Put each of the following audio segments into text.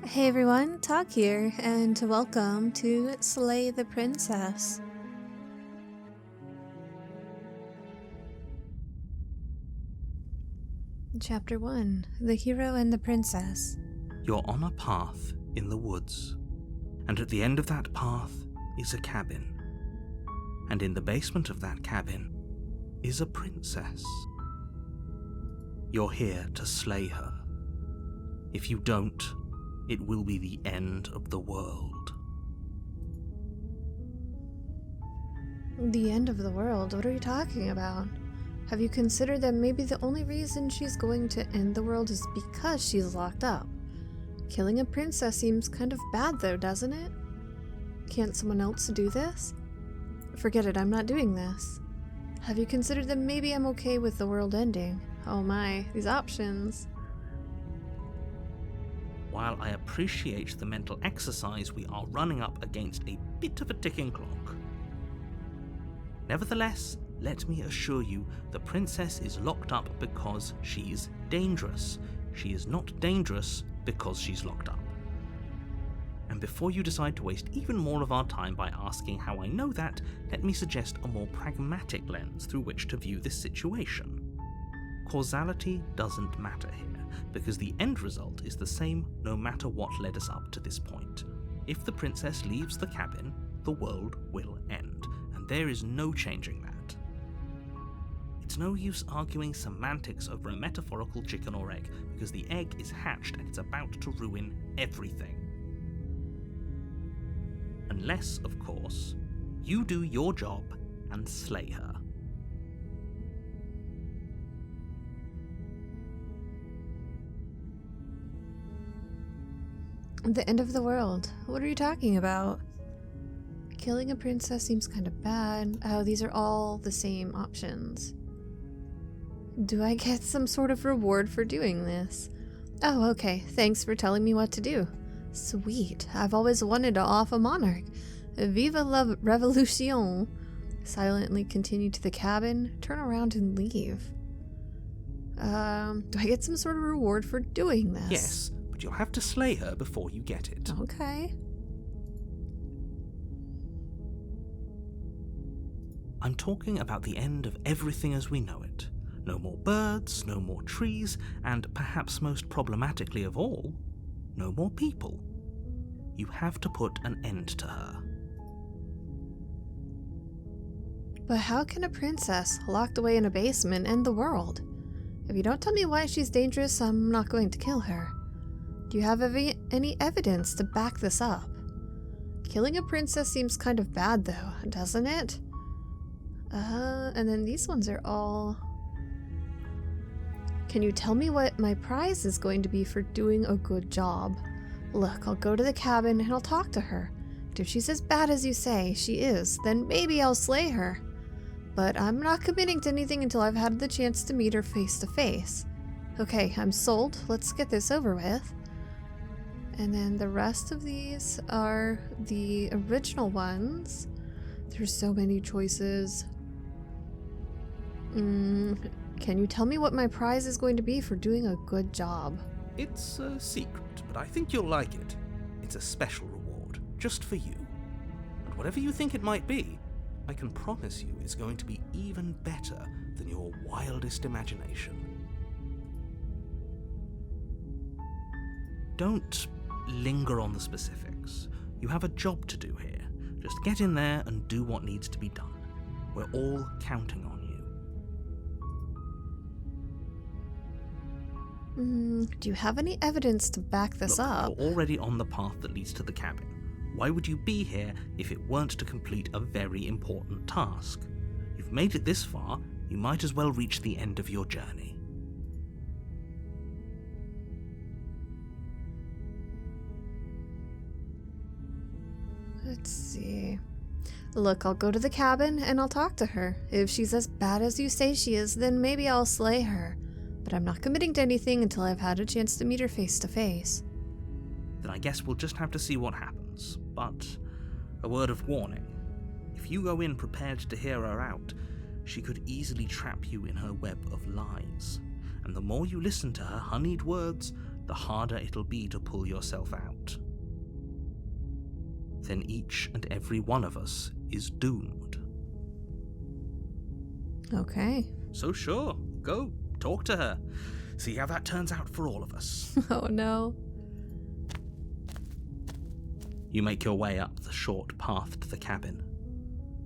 Hey everyone, Talk here, and welcome to Slay the Princess. Chapter 1, The Hero and the Princess. You're on a path in the woods, and at the end of that path is a cabin. And in the basement of that cabin is a princess. You're here to slay her. If you don't, it will be the end of the world. The end of the world? What are you talking about? Have you considered that maybe the only reason she's going to end the world is because she's locked up? Killing a princess seems kind of bad though, doesn't it? Can't someone else do this? Forget it, I'm not doing this. Have you considered that maybe I'm okay with the world ending? Oh my, these options. While I appreciate the mental exercise, we are running up against a bit of a ticking clock. Nevertheless, let me assure you, the princess is locked up because she's dangerous. She is not dangerous because she's locked up. And before you decide to waste even more of our time by asking how I know that, let me suggest a more pragmatic lens through which to view this situation. Causality doesn't matter here, because the end result is the same no matter what led us up to this point. If the princess leaves the cabin, the world will end, and there is no changing that. It's no use arguing semantics over a metaphorical chicken or egg, because the egg is hatched and it's about to ruin everything. Unless, of course, you do your job and slay her. The end of the world? What are you talking about? Killing a princess seems kind of bad. Oh, these are all the same options. Do I get some sort of reward for doing this? Oh, okay. Thanks for telling me what to do. Sweet. I've always wanted to off a monarch. Viva la revolution. Silently continue to the cabin, turn around and leave. Do I get some sort of reward for doing this? Yes, but you'll have to slay her before you get it. Okay. I'm talking about the end of everything as we know it. No more birds, no more trees, and perhaps most problematically of all, no more people. You have to put an end to her. But how can a princess locked away in a basement end the world? If you don't tell me why she's dangerous, I'm not going to kill her. Do you have any evidence to back this up? Killing a princess seems kind of bad though, doesn't it? And then these ones are all... Can you tell me what my prize is going to be for doing a good job? Look, I'll go to the cabin and I'll talk to her. And if she's as bad as you say she is, then maybe I'll slay her. But I'm not committing to anything until I've had the chance to meet her face to face. Okay, I'm sold. Let's get this over with. And then the rest of these are the original ones. There's so many choices. Can you tell me what my prize is going to be for doing a good job? It's a secret, but I think you'll like it. It's a special reward, just for you. And whatever you think it might be, I can promise you it's going to be even better than your wildest imagination. Don't linger on the specifics. You have a job to do here. Just get in there and do what needs to be done. We're all counting on you. Do you have any evidence to back this up? You're already on the path that leads to the cabin. Why would you be here if it weren't to complete a very important task? You've made it this far, you might as well reach the end of your journey. Let's see. Look, I'll go to the cabin and I'll talk to her. If she's as bad as you say she is, then maybe I'll slay her. But I'm not committing to anything until I've had a chance to meet her face to face. Then I guess we'll just have to see what happens. But a word of warning. If you go in prepared to hear her out, she could easily trap you in her web of lies. And the more you listen to her honeyed words, the harder it'll be to pull yourself out. Then each and every one of us is doomed. Okay. So sure, go, talk to her. See how that turns out for all of us. Oh no. You make your way up the short path to the cabin.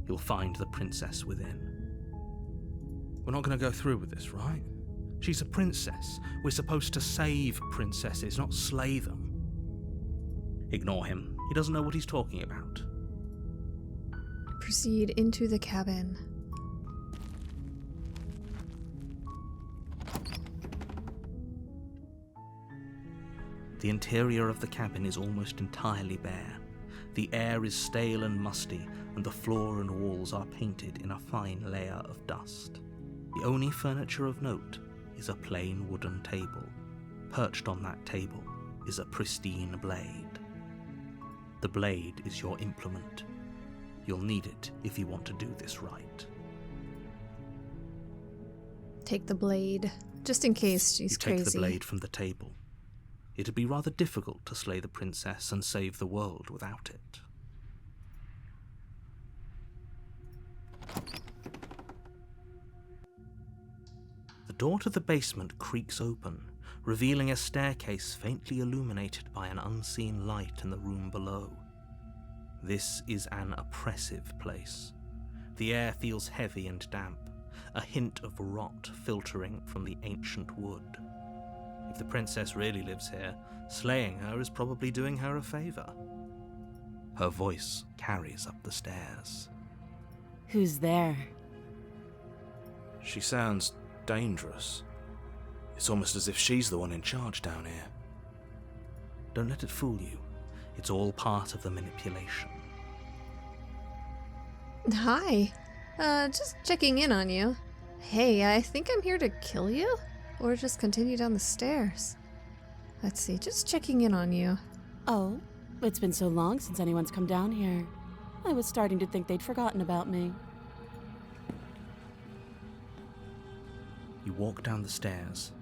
You'll find the princess within. We're not going to go through with this, right? She's a princess. We're supposed to save princesses, not slay them. Ignore him. He doesn't know what he's talking about. Proceed into the cabin. The interior of the cabin is almost entirely bare. The air is stale and musty, and the floor and walls are painted in a fine layer of dust. The only furniture of note is a plain wooden table. Perched on that table is a pristine blade. The blade is your implement. You'll need it if you want to do this right. Take the blade, just in case she's crazy. You take the blade from the table. It'd be rather difficult to slay the princess and save the world without it. The door to the basement creaks open, revealing a staircase faintly illuminated by an unseen light in the room below. This is an oppressive place. The air feels heavy and damp, a hint of rot filtering from the ancient wood. If the princess really lives here, slaying her is probably doing her a favor. Her voice carries up the stairs. Who's there? She sounds dangerous. It's almost as if she's the one in charge down here. Don't let it fool you. It's all part of the manipulation. Hi. Just checking in on you. Hey, I think I'm here to kill you? Or just continue down the stairs? Let's see, just checking in on you. Oh, it's been so long since anyone's come down here. I was starting to think they'd forgotten about me. You walk down the stairs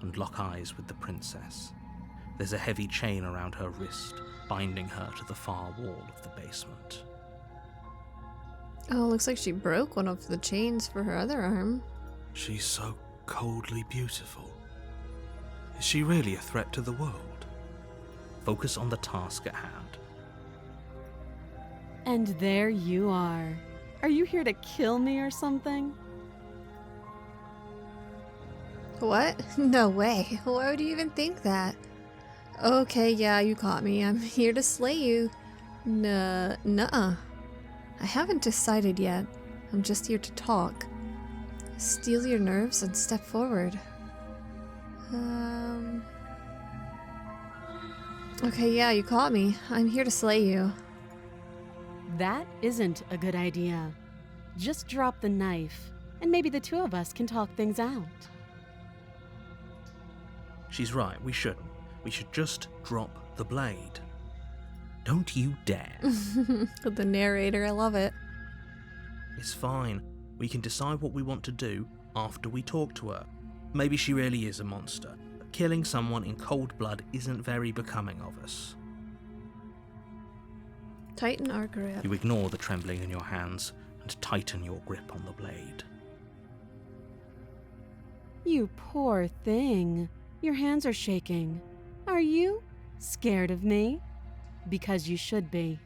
and lock eyes with the princess. There's a heavy chain around her wrist, binding her to the far wall of the basement. Oh, looks like she broke one of the chains for her other arm. She's so coldly beautiful. Is she really a threat to the world? Focus on the task at hand. And there you are. Are you here to kill me or something? What? No way. Why would you even think that? Okay, yeah, you caught me. I'm here to slay you. Nuh-uh. I haven't decided yet. I'm just here to talk. Steel your nerves and step forward. Okay, yeah, you caught me. I'm here to slay you. That isn't a good idea. Just drop the knife, and maybe the two of us can talk things out. She's right, we shouldn't. We should just drop the blade. Don't you dare. The narrator, I love it. It's fine. We can decide what we want to do after we talk to her. Maybe she really is a monster. But killing someone in cold blood isn't very becoming of us. Tighten our grip. You ignore the trembling in your hands and tighten your grip on the blade. You poor thing. Your hands are shaking. Are you scared of me? Because you should be.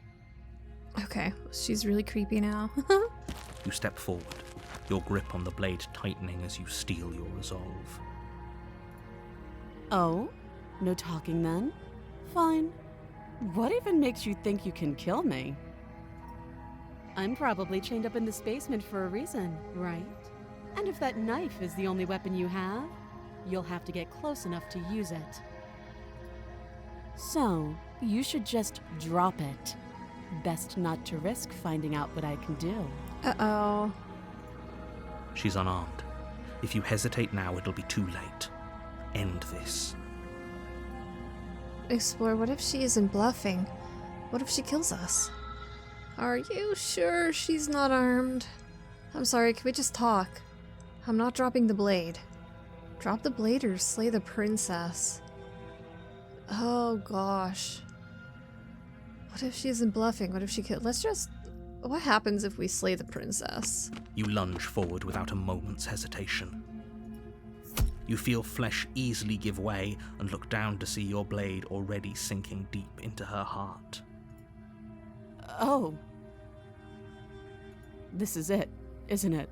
Okay, she's really creepy now. You step forward, your grip on the blade tightening as you steel your resolve. Oh? No talking then? Fine. What even makes you think you can kill me? I'm probably chained up in this basement for a reason, right? And if that knife is the only weapon you have, you'll have to get close enough to use it. So, you should just drop it. Best not to risk finding out what I can do. Uh-oh. She's unarmed. If you hesitate now, it'll be too late. End this. Explore, what if she isn't bluffing? What if she kills us? Are you sure she's not armed? I'm sorry, can we just talk? I'm not dropping the blade. Drop the blade or slay the princess. Oh gosh. What if she isn't bluffing? What if she could? Let's just. What happens if we slay the princess? You lunge forward without a moment's hesitation. You feel flesh easily give way and look down to see your blade already sinking deep into her heart. Oh. This is it, isn't it?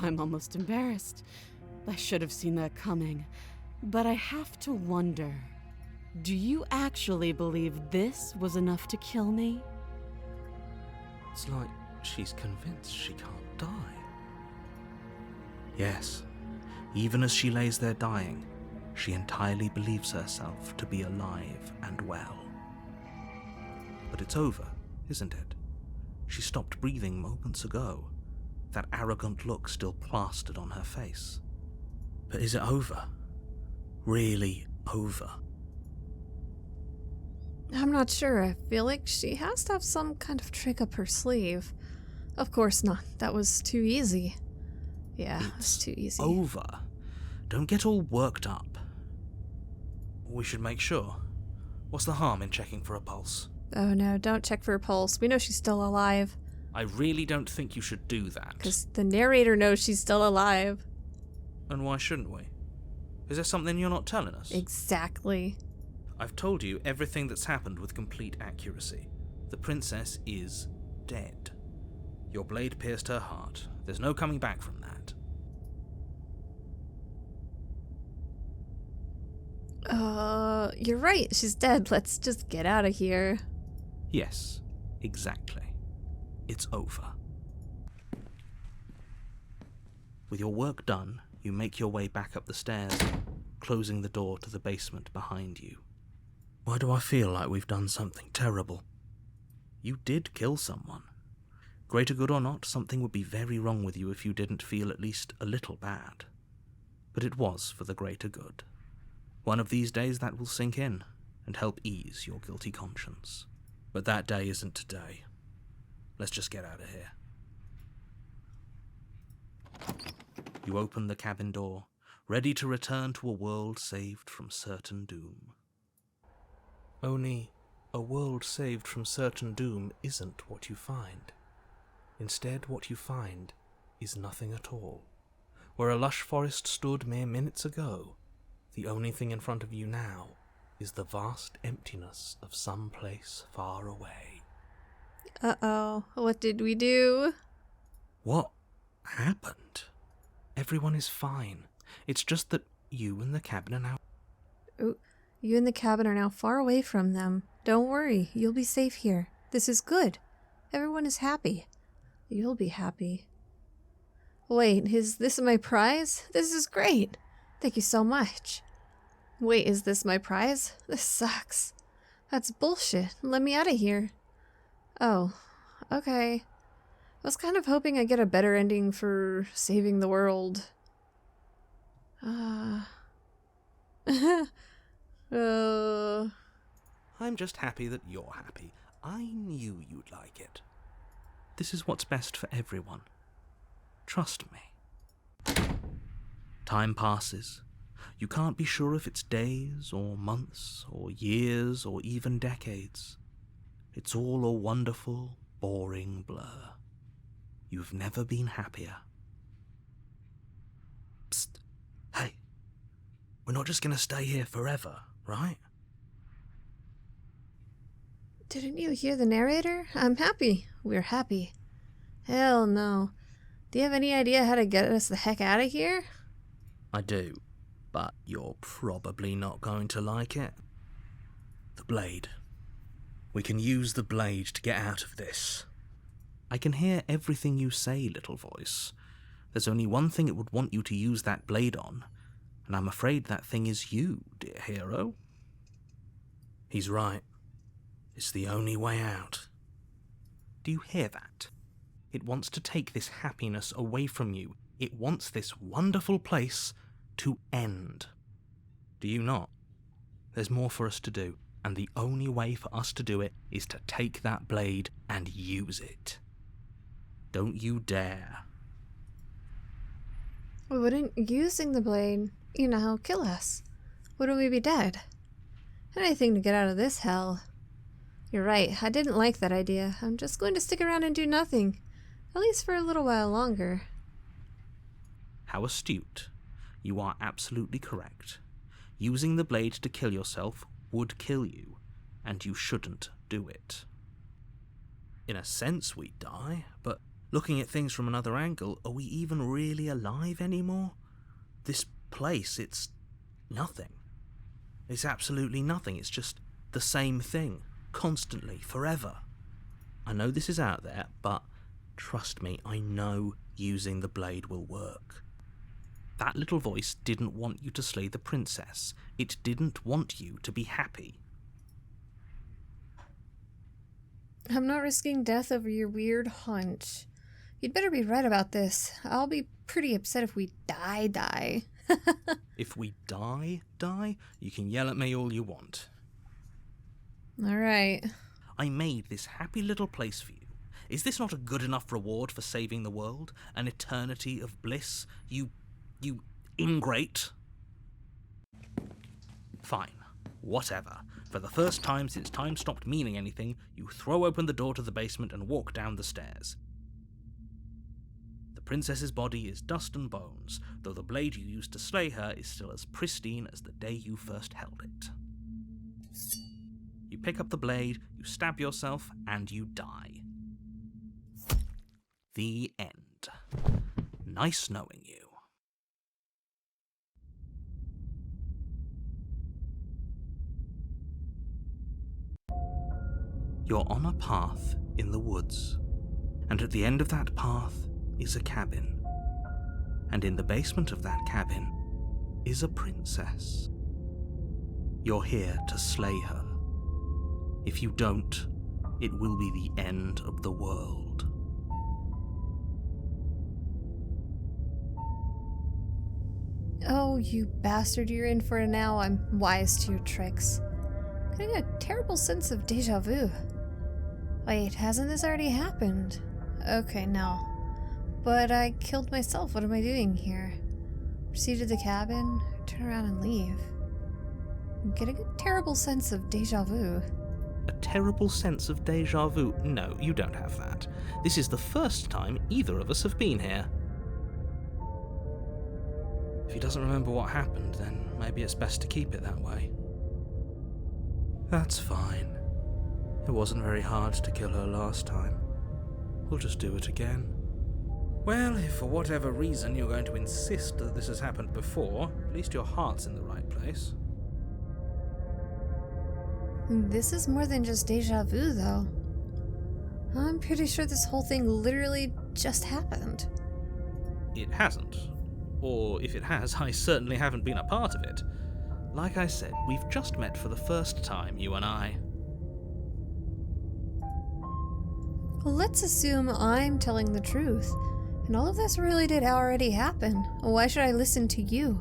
I'm almost embarrassed. I should have seen that coming. But I have to wonder, do you actually believe this was enough to kill me? It's like she's convinced she can't die. Yes, even as she lays there dying, she entirely believes herself to be alive and well. But it's over, isn't it? She stopped breathing moments ago, that arrogant look still plastered on her face. But is it over? Really over? I'm not sure. I feel like she has to have some kind of trick up her sleeve. Of course not. That was too easy. Yeah, it's too easy. Over. Don't get all worked up. We should make sure. What's the harm in checking for a pulse? Oh no, don't check for her pulse. We know she's still alive. I really don't think you should do that. Because the narrator knows she's still alive. And why shouldn't we? Is there something you're not telling us? Exactly. I've told you everything that's happened with complete accuracy. The princess is dead. Your blade pierced her heart. There's no coming back from that. You're right. She's dead. Let's just get out of here. Yes, exactly. It's over. With your work done, you make your way back up the stairs, closing the door to the basement behind you. Why do I feel like we've done something terrible? You did kill someone. Greater good or not, something would be very wrong with you if you didn't feel at least a little bad. But it was for the greater good. One of these days that will sink in and help ease your guilty conscience. But that day isn't today. Let's just get out of here. You open the cabin door, ready to return to a world saved from certain doom. Only a world saved from certain doom isn't what you find. Instead, what you find is nothing at all. Where a lush forest stood mere minutes ago, the only thing in front of you now is the vast emptiness of some place far away. Uh-oh. What did we do? What happened? Everyone is fine. It's just that you and the cabin are now... Ooh, you and the cabin are now far away from them. Don't worry. You'll be safe here. This is good. Everyone is happy. You'll be happy. Wait, is this my prize? This is great. Thank you so much. Wait, is this my prize? This sucks. That's bullshit. Let me out of here. Oh, okay. I was kind of hoping I'd get a better ending for saving the world. I'm just happy that you're happy. I knew you'd like it. This is what's best for everyone. Trust me. Time passes. You can't be sure if it's days, or months, or years, or even decades. It's all a wonderful, boring blur. You've never been happier. Psst. Hey. We're not just going to stay here forever, right? Didn't you hear the narrator? I'm happy. We're happy. Hell no. Do you have any idea how to get us the heck out of here? I do, but you're probably not going to like it. The blade. We can use the blade to get out of this. I can hear everything you say, little voice. There's only one thing it would want you to use that blade on, and I'm afraid that thing is you, dear hero. He's right. It's the only way out. Do you hear that? It wants to take this happiness away from you. It wants this wonderful place to end. Do you not? There's more for us to do, and the only way for us to do it is to take that blade and use it. Don't you dare. Wouldn't using the blade, kill us? Wouldn't we be dead? Anything to get out of this hell. You're right, I didn't like that idea. I'm just going to stick around and do nothing. At least for a little while longer. How astute. You are absolutely correct. Using the blade to kill yourself would kill you, and you shouldn't do it. In a sense, we die, but looking at things from another angle, are we even really alive anymore? This place, it's nothing. It's absolutely nothing. It's just the same thing, constantly, forever. I know this is out there, but trust me, I know using the blade will work. That little voice didn't want you to slay the princess. It didn't want you to be happy. I'm not risking death over your weird hunch. You'd better be right about this. I'll be pretty upset if we die. If we die, you can yell at me all you want. Alright. I made this happy little place for you. Is this not a good enough reward for saving the world? An eternity of bliss? You ingrate? Fine. Whatever. For the first time since time stopped meaning anything, you throw open the door to the basement and walk down the stairs. The princess's body is dust and bones, though the blade you used to slay her is still as pristine as the day you first held it. You pick up the blade, you stab yourself, and you die. The end. Nice knowing you. You're on a path in the woods, and at the end of that path is a cabin. And in the basement of that cabin is a princess. You're here to slay her. If you don't, it will be the end of the world. Oh, you bastard, you're in for it now. I'm wise to your tricks. Getting a terrible sense of deja vu. Wait, hasn't this already happened? Okay, no. But I killed myself. What am I doing here? Proceed to the cabin, turn around and leave. I'm getting a terrible sense of deja vu. A terrible sense of deja vu? No, you don't have that. This is the first time either of us have been here. If he doesn't remember what happened, then maybe it's best to keep it that way. That's fine. It wasn't very hard to kill her last time. We'll just do it again. Well, if for whatever reason you're going to insist that this has happened before, at least your heart's in the right place. This is more than just deja vu, though. I'm pretty sure this whole thing literally just happened. It hasn't. Or if it has, I certainly haven't been a part of it. Like I said, we've just met for the first time, you and I. Let's assume I'm telling the truth, and all of this really did already happen. Why should I listen to you?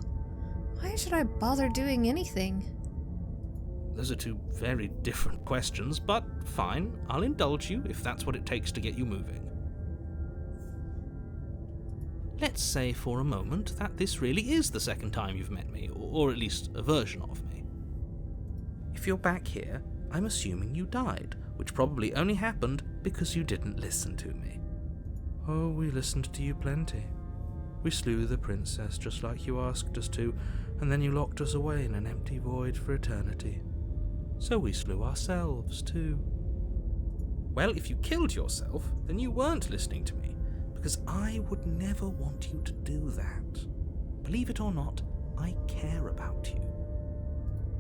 Why should I bother doing anything? Those are two very different questions, but fine, I'll indulge you if that's what it takes to get you moving. Let's say for a moment that this really is the second time you've met me, or at least a version of me. If you're back here, I'm assuming you died, which probably only happened because you didn't listen to me. Oh, we listened to you plenty. We slew the princess just like you asked us to, and then you locked us away in an empty void for eternity. So we slew ourselves too. Well, if you killed yourself, then you weren't listening to me, because I would never want you to do that. Believe it or not, I care about you.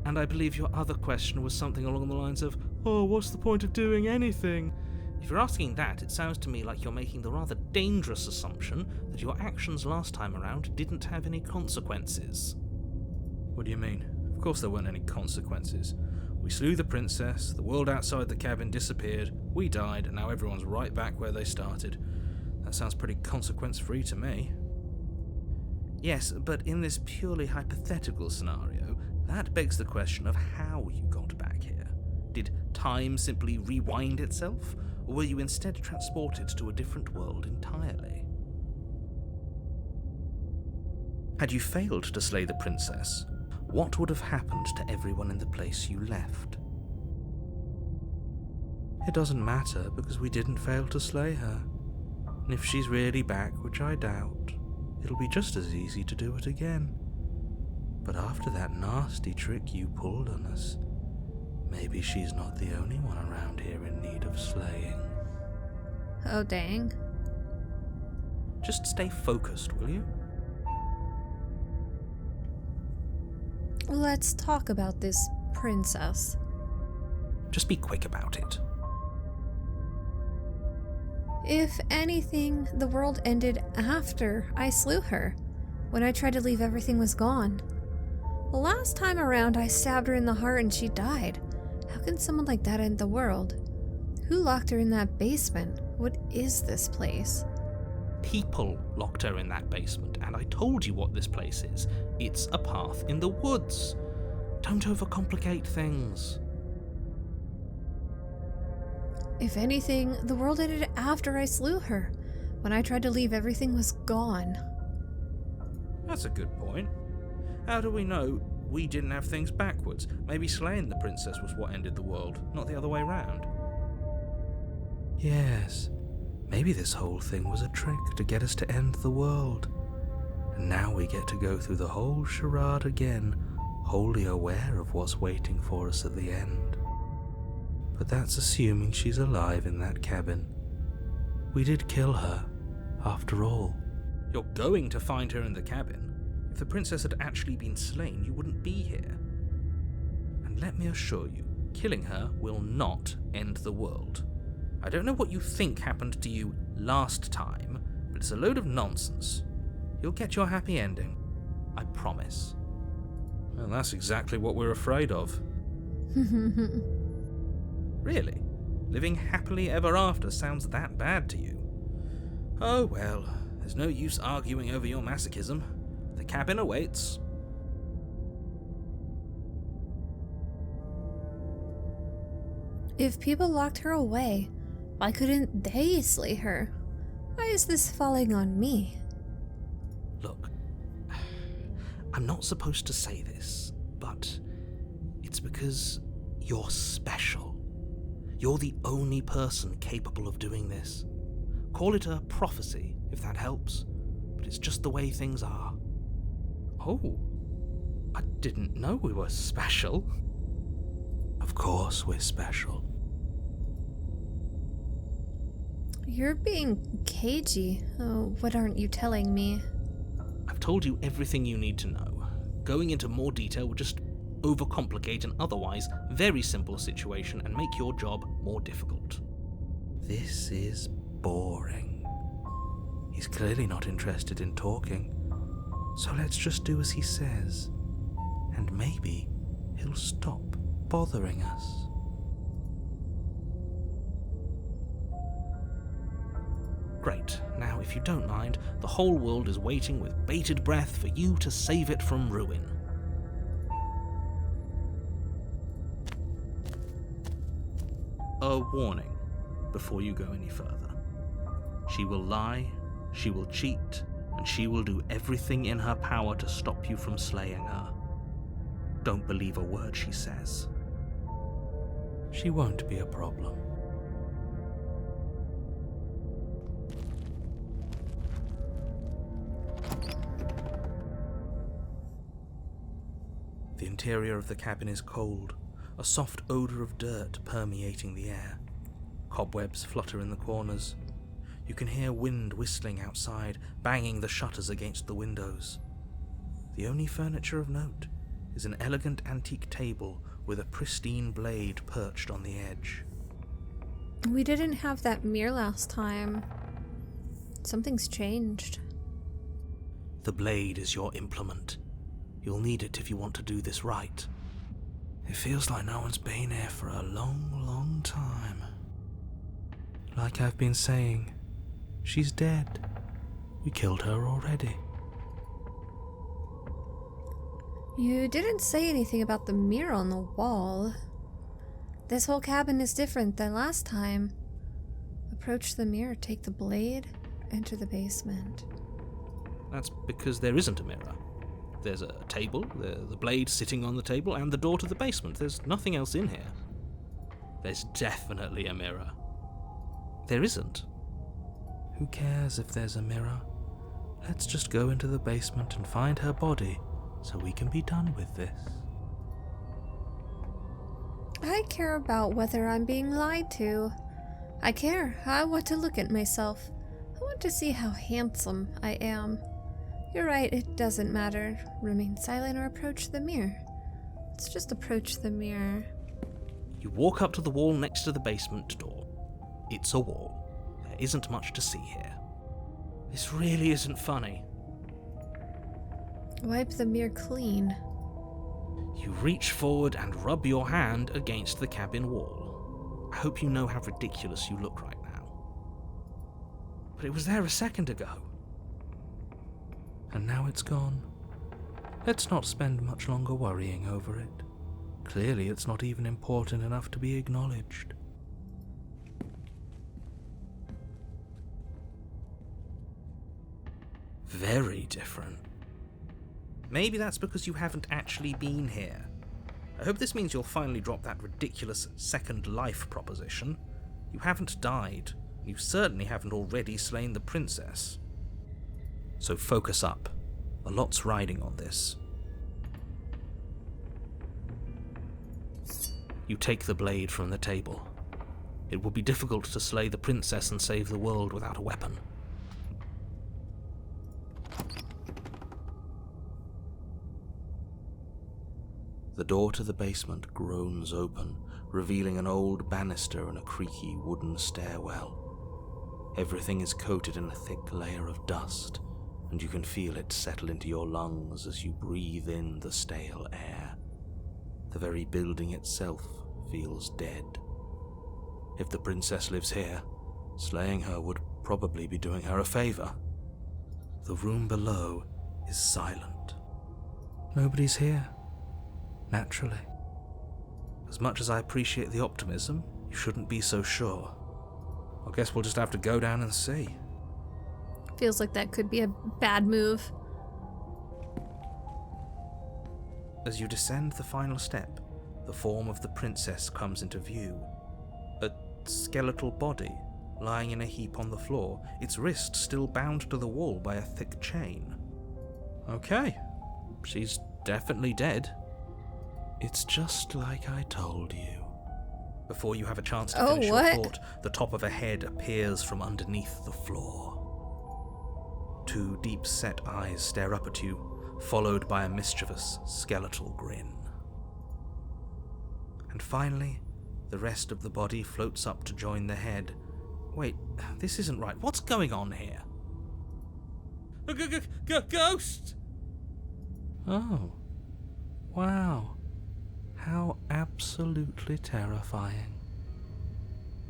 And I believe your other question was something along the lines of, oh, what's the point of doing anything? If you're asking that, it sounds to me like you're making the rather dangerous assumption that your actions last time around didn't have any consequences. What do you mean? Of course there weren't any consequences. We slew the princess, the world outside the cabin disappeared, we died, and now everyone's right back where they started. That sounds pretty consequence-free to me. Yes, but in this purely hypothetical scenario, that begs the question of how you got back here. Did time simply rewind itself, or were you instead transported to a different world entirely? Had you failed to slay the princess, what would have happened to everyone in the place you left? It doesn't matter because we didn't fail to slay her. And if she's really back, which I doubt, it'll be just as easy to do it again. But after that nasty trick you pulled on us, maybe she's not the only one around here in need of slaying. Oh, dang. Just stay focused, will you? Let's talk about this princess. Just be quick about it. If anything, the world ended after I slew her. When I tried to leave, everything was gone. The last time around, I stabbed her in the heart and she died. How can someone like that end the world? Who locked her in that basement? What is this place? People locked her in that basement, and I told you what this place is. It's a path in the woods. Don't overcomplicate things. If anything, the world ended after I slew her. When I tried to leave, everything was gone. That's a good point. How do we know we didn't have things backwards? Maybe slaying the princess was what ended the world, not the other way round. Yes, maybe this whole thing was a trick to get us to end the world. And now we get to go through the whole charade again, wholly aware of what's waiting for us at the end. But that's assuming she's alive in that cabin. We did kill her, after all. You're going to find her in the cabin. If the princess had actually been slain, you wouldn't be here. And let me assure you, killing her will not end the world. I don't know what you think happened to you last time, but it's a load of nonsense. You'll get your happy ending. I promise. Well, that's exactly what we're afraid of. Really? Living happily ever after sounds that bad to you? Oh well, there's no use arguing over your masochism. The cabin awaits. If people locked her away, why couldn't they slay her? Why is this falling on me? Look, I'm not supposed to say this, but it's because you're special. You're the only person capable of doing this. Call it a prophecy, if that helps, but it's just the way things are. Oh, I didn't know we were special. Of course we're special. You're being cagey. Oh, what aren't you telling me? I've told you everything you need to know. Going into more detail would just overcomplicate an otherwise very simple situation and make your job more difficult. This is boring. He's clearly not interested in talking, so let's just do as he says, and maybe he'll stop bothering us. Great. Now, if you don't mind, the whole world is waiting with bated breath for you to save it from ruin. A warning before you go any further. She will lie, she will cheat, and she will do everything in her power to stop you from slaying her. Don't believe a word she says. She won't be a problem. The interior of the cabin is cold, a soft odour of dirt permeating the air. Cobwebs flutter in the corners. You can hear wind whistling outside, banging the shutters against the windows. The only furniture of note is an elegant antique table with a pristine blade perched on the edge. We didn't have that mirror last time. Something's changed. The blade is your implement. You'll need it if you want to do this right. It feels like no one's been here for a long, long time. Like I've been saying, she's dead. We killed her already. You didn't say anything about the mirror on the wall. This whole cabin is different than last time. Approach the mirror, take the blade, enter the basement. That's because there isn't a mirror. There's a table, the blade sitting on the table, and the door to the basement. There's nothing else in here. There's definitely a mirror. There isn't. Who cares if there's a mirror? Let's just go into the basement and find her body so we can be done with this. I care about whether I'm being lied to. I care. I want to look at myself. I want to see how handsome I am. You're right, it doesn't matter. Remain silent or approach the mirror. Let's just approach the mirror. You walk up to the wall next to the basement door. It's a wall. There isn't much to see here. This really isn't funny. Wipe the mirror clean. You reach forward and rub your hand against the cabin wall. I hope you know how ridiculous you look right now. But it was there a second ago. And now it's gone. Let's not spend much longer worrying over it. Clearly it's not even important enough to be acknowledged. Very different. Maybe that's because you haven't actually been here. I hope this means you'll finally drop that ridiculous second life proposition. You haven't died. You certainly haven't already slain the princess. So focus up. A lot's riding on this. You take the blade from the table. It would be difficult to slay the princess and save the world without a weapon. The door to the basement groans open, revealing an old banister and a creaky wooden stairwell. Everything is coated in a thick layer of dust, and you can feel it settle into your lungs as you breathe in the stale air. The very building itself feels dead. If the princess lives here, slaying her would probably be doing her a favor. The room below is silent. Nobody's here. Naturally. As much as I appreciate the optimism, you shouldn't be so sure. I guess we'll just have to go down and see. Feels like that could be a bad move. As you descend the final step, the form of the princess comes into view. A skeletal body, lying in a heap on the floor, its wrist still bound to the wall by a thick chain. Okay, she's definitely dead. It's just like I told you. Before you have a chance to finish your thought, the top of a head appears from underneath the floor. Two deep-set eyes stare up at you, followed by a mischievous skeletal grin. And finally, the rest of the body floats up to join the head. Wait, this isn't right. What's going on here? A ghost! Oh. Wow. How absolutely terrifying.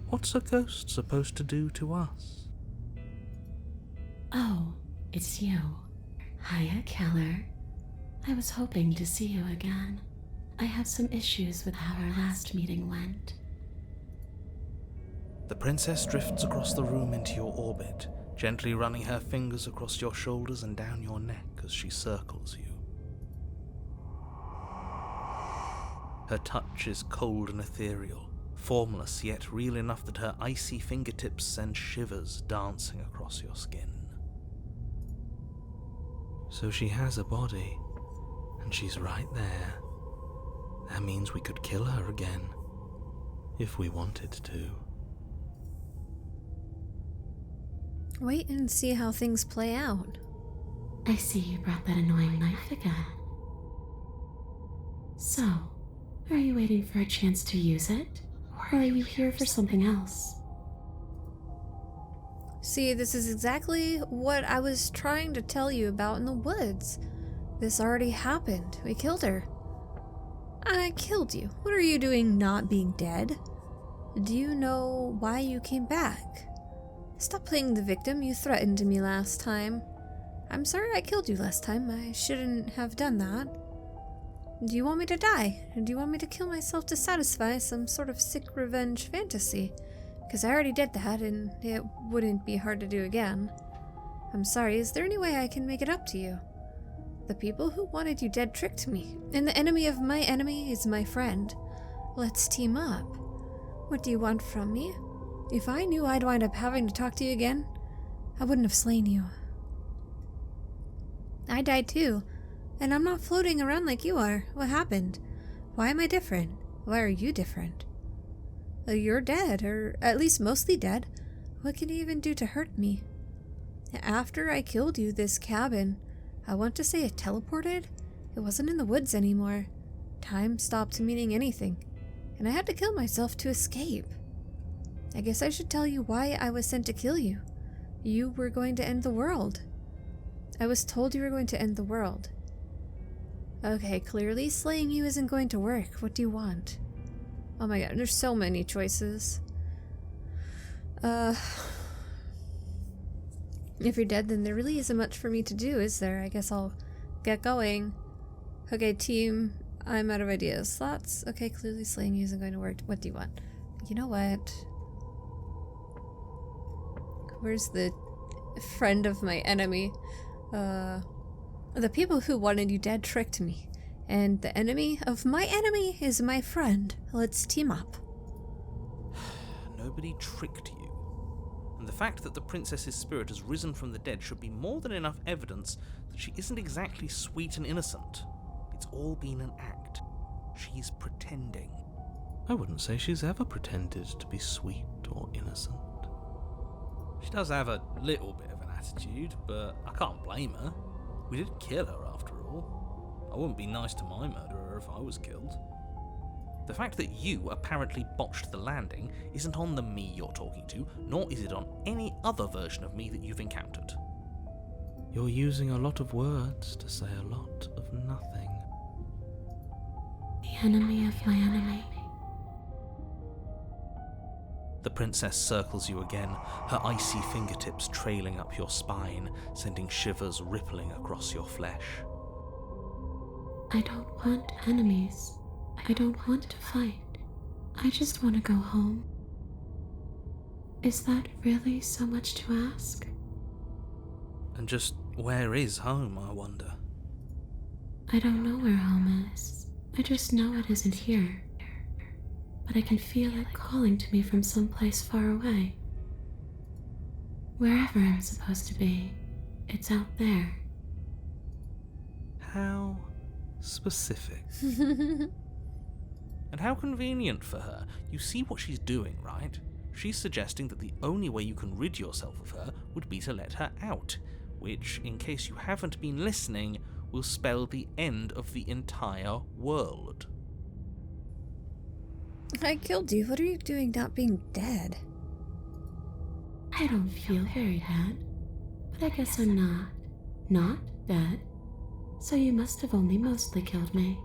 What's a ghost supposed to do to us? Oh, it's you. Hiya, Keller. I was hoping to see you again. I have some issues with how our last meeting went. The princess drifts across the room into your orbit, gently running her fingers across your shoulders and down your neck as she circles you. Her touch is cold and ethereal, formless yet real enough that her icy fingertips send shivers dancing across your skin. So she has a body, and she's right there. That means we could kill her again, if we wanted to. Wait and see how things play out. I see you brought that annoying knife again. So, are you waiting for a chance to use it? Or are you here for something else? See, this is exactly what I was trying to tell you about in the woods. This already happened. We killed her. And I killed you. What are you doing not being dead? Do you know why you came back? Stop playing the victim. You threatened me last time. I'm sorry I killed you last time. I shouldn't have done that. Do you want me to die? Do you want me to kill myself to satisfy some sort of sick revenge fantasy? Because I already did that, and it wouldn't be hard to do again. I'm sorry, is there any way I can make it up to you? The people who wanted you dead tricked me, and the enemy of my enemy is my friend. Let's team up. What do you want from me? If I knew I'd wind up having to talk to you again, I wouldn't have slain you. I died too, and I'm not floating around like you are. What happened? Why am I different? Why are you different? You're dead, or at least mostly dead. What can you even do to hurt me? After I killed you, this cabin, I want to say it teleported? It wasn't in the woods anymore. Time stopped meaning anything, and I had to kill myself to escape. I guess I should tell you why I was sent to kill you. You were going to end the world. I was told you were going to end the world. Okay, clearly slaying you isn't going to work. What do you want? Oh my god, there's so many choices. If you're dead, then there really isn't much for me to do, is there? I guess I'll get going. Okay, team, I'm out of ideas. Slots? Okay, clearly slaying you isn't going to work. What do you want? You know what? Where's the friend of my enemy? The people who wanted you dead tricked me, and the enemy of my enemy is my friend. Let's team up. Nobody tricked you. And the fact that the princess's spirit has risen from the dead should be more than enough evidence that she isn't exactly sweet and innocent. It's all been an act. She's pretending. I wouldn't say she's ever pretended to be sweet or innocent. She does have a little bit of an attitude, but I can't blame her. We didn't kill her after all. I wouldn't be nice to my murderer if I was killed. The fact that you apparently botched the landing isn't on the me you're talking to, nor is it on any other version of me that you've encountered. You're using a lot of words to say a lot of nothing. The enemy of my enemy. The princess circles you again, her icy fingertips trailing up your spine, sending shivers rippling across your flesh. I don't want enemies. I don't want to fight. I just want to go home. Is that really so much to ask? And just where is home, I wonder? I don't know where home is. I just know it isn't here. But I can feel it calling to me from someplace far away. Wherever I'm supposed to be, it's out there. How specific. And how convenient for her. You see what she's doing, right? She's suggesting that the only way you can rid yourself of her would be to let her out, which, in case you haven't been listening, will spell the end of the entire world. I killed you. What are you doing not being dead? I don't feel very dead, but I guess I'm not dead. So you must have only mostly killed me.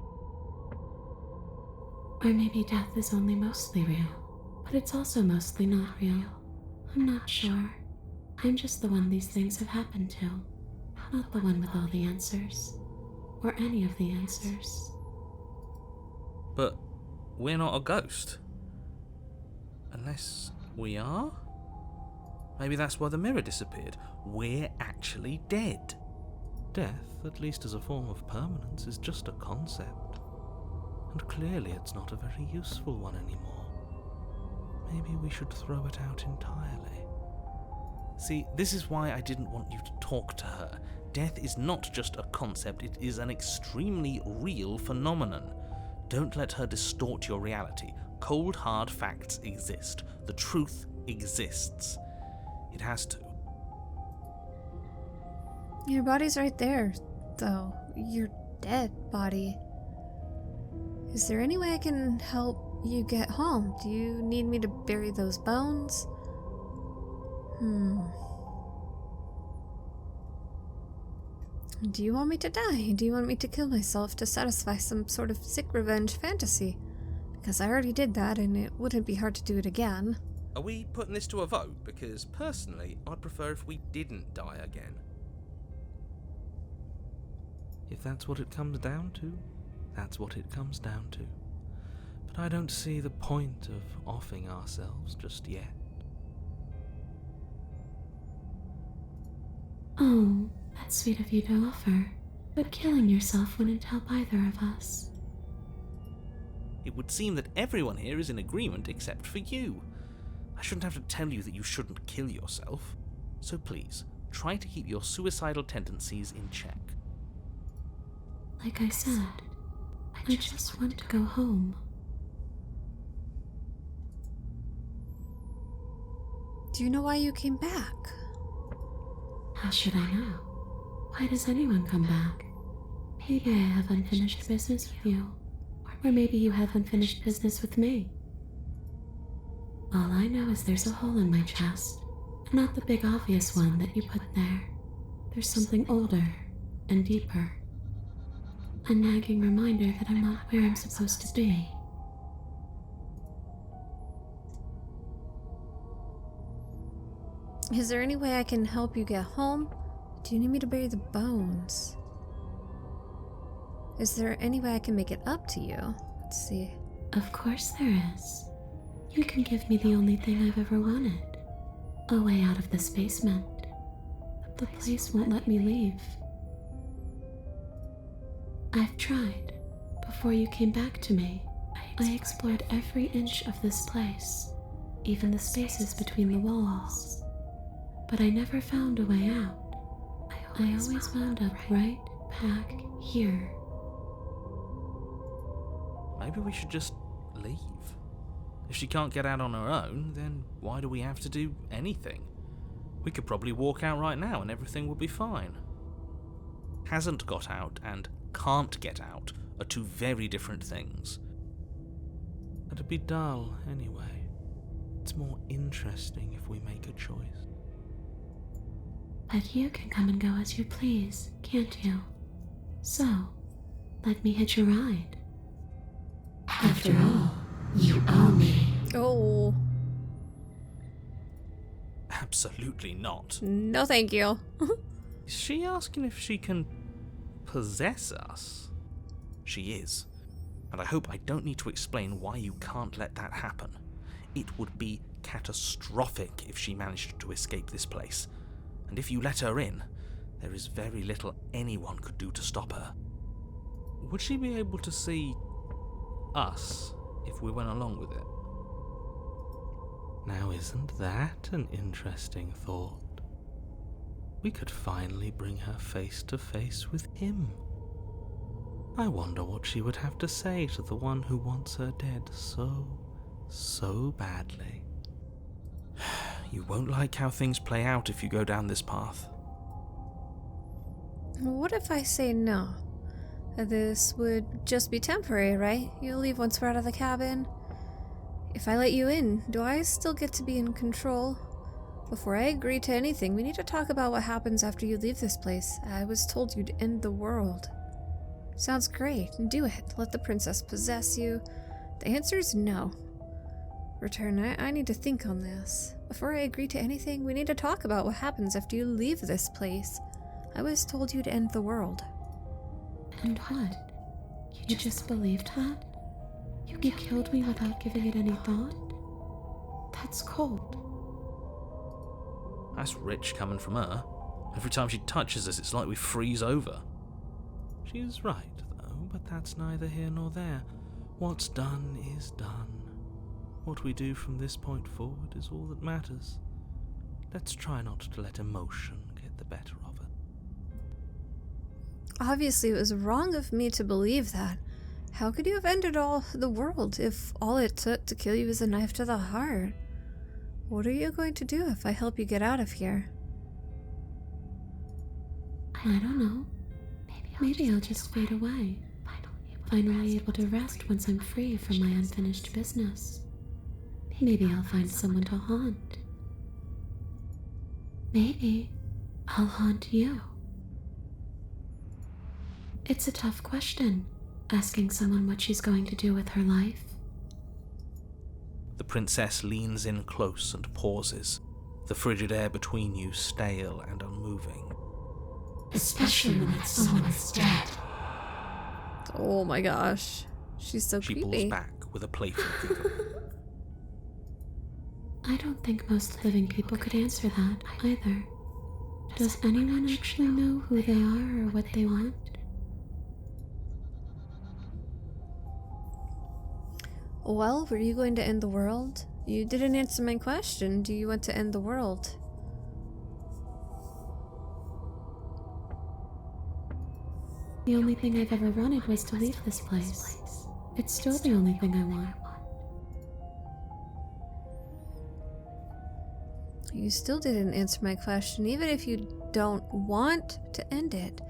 Or maybe death is only mostly real, but it's also mostly not real. I'm not sure. I'm just the one these things have happened to, not the one with all the answers, or any of the answers. But we're not a ghost. Unless we are? Maybe that's why the mirror disappeared. We're actually dead. Death, at least as a form of permanence, is just a concept. And clearly it's not a very useful one anymore. Maybe we should throw it out entirely. See, this is why I didn't want you to talk to her. Death is not just a concept, it is an extremely real phenomenon. Don't let her distort your reality. Cold, hard facts exist. The truth exists. It has to. Your body's right there, though. Your dead body. Is there any way I can help you get home? Do you need me to bury those bones? Do you want me to die? Do you want me to kill myself to satisfy some sort of sick revenge fantasy? Because I already did that, and it wouldn't be hard to do it again. Are we putting this to a vote? Because personally, I'd prefer if we didn't die again. If that's what it comes down to, that's what it comes down to. But I don't see the point of offing ourselves just yet. Oh, that's sweet of you to offer. but killing yourself wouldn't help either of us. It would seem that everyone here is in agreement except for you. I shouldn't have to tell you that you shouldn't kill yourself. So please, try to keep your suicidal tendencies in check. Like I said, I just want to go home. Do you know why you came back? How should I know? Why does anyone come back? Maybe I have unfinished business with you. Or maybe you have unfinished business with me. All I know is there's a hole in my chest. Not the big obvious one that you put there. There's something older and deeper. A nagging reminder that I'm not where I'm supposed to be. Is there any way I can help you get home? Do you need me to bury the bones? Is there any way I can make it up to you? Let's see. Of course there is. You can give me the only thing I've ever wanted. A way out of this basement. But the place won't let me leave. I've tried. Before you came back to me, I explored every inch of this place, even the spaces between the walls. But I never found a way out. I always wound up right back here. Maybe we should just leave. If she can't get out on her own, then why do we have to do anything? We could probably walk out right now and everything would be fine. Hasn't got out and can't get out are two very different things. It'd be dull anyway. It's more interesting if we make a choice. But you can come and go as you please, can't you? So, let me hitch a ride. After all, you owe me. Oh, Absolutely not. no thank you. Is she asking if she can possess us? She is. And I hope I don't need to explain why you can't let that happen. It would be catastrophic if she managed to escape this place. And if you let her in, there is very little anyone could do to stop her. Would she be able to see us if we went along with it? Now isn't that an interesting thought? We could finally bring her face to face with him. I wonder what she would have to say to the one who wants her dead so badly. You won't like how things play out if you go down this path. What if I say no? This would just be temporary, right? You'll leave once we're out of the cabin. If I let you in, do I still get to be in control? Before I agree to anything, we need to talk about what happens after you leave this place. I was told you'd end the world. Sounds great. Do it. Let the princess possess you. The answer is no. Return, I need to think on this. Before I agree to anything, we need to talk about what happens after you leave this place. I was told you'd end the world. And what? You just believed that? You killed me without giving it any thought? That's cold. That's rich coming from her. Every time she touches us, it's like we freeze over. She's right, though, but that's neither here nor there. What's done is done. What we do from this point forward is all that matters. Let's try not to let emotion get the better of it. Obviously, it was wrong of me to believe that. How could you have ended all the world if all it took to kill you was a knife to the heart? What are you going to do if I help you get out of here? I don't know. Maybe I'll just fade away. Finally able to rest once I'm free from my unfinished business. Maybe I'll find someone to haunt. Maybe I'll haunt you. It's a tough question, asking someone what she's going to do with her life. The princess leans in close and pauses, the frigid air between you stale and unmoving. Especially when it's someone that's dead. Oh my gosh. She's so She creepy. pulls back with a playful giggle. I don't think most living people could answer that either. Does anyone actually know who they are or what they want? Well, were you going to end the world? You didn't answer my question. Do you want to end the world? The only thing I've ever wanted was to leave this place. It's still the only thing I want. You still didn't answer my question. Even if you don't want to end it,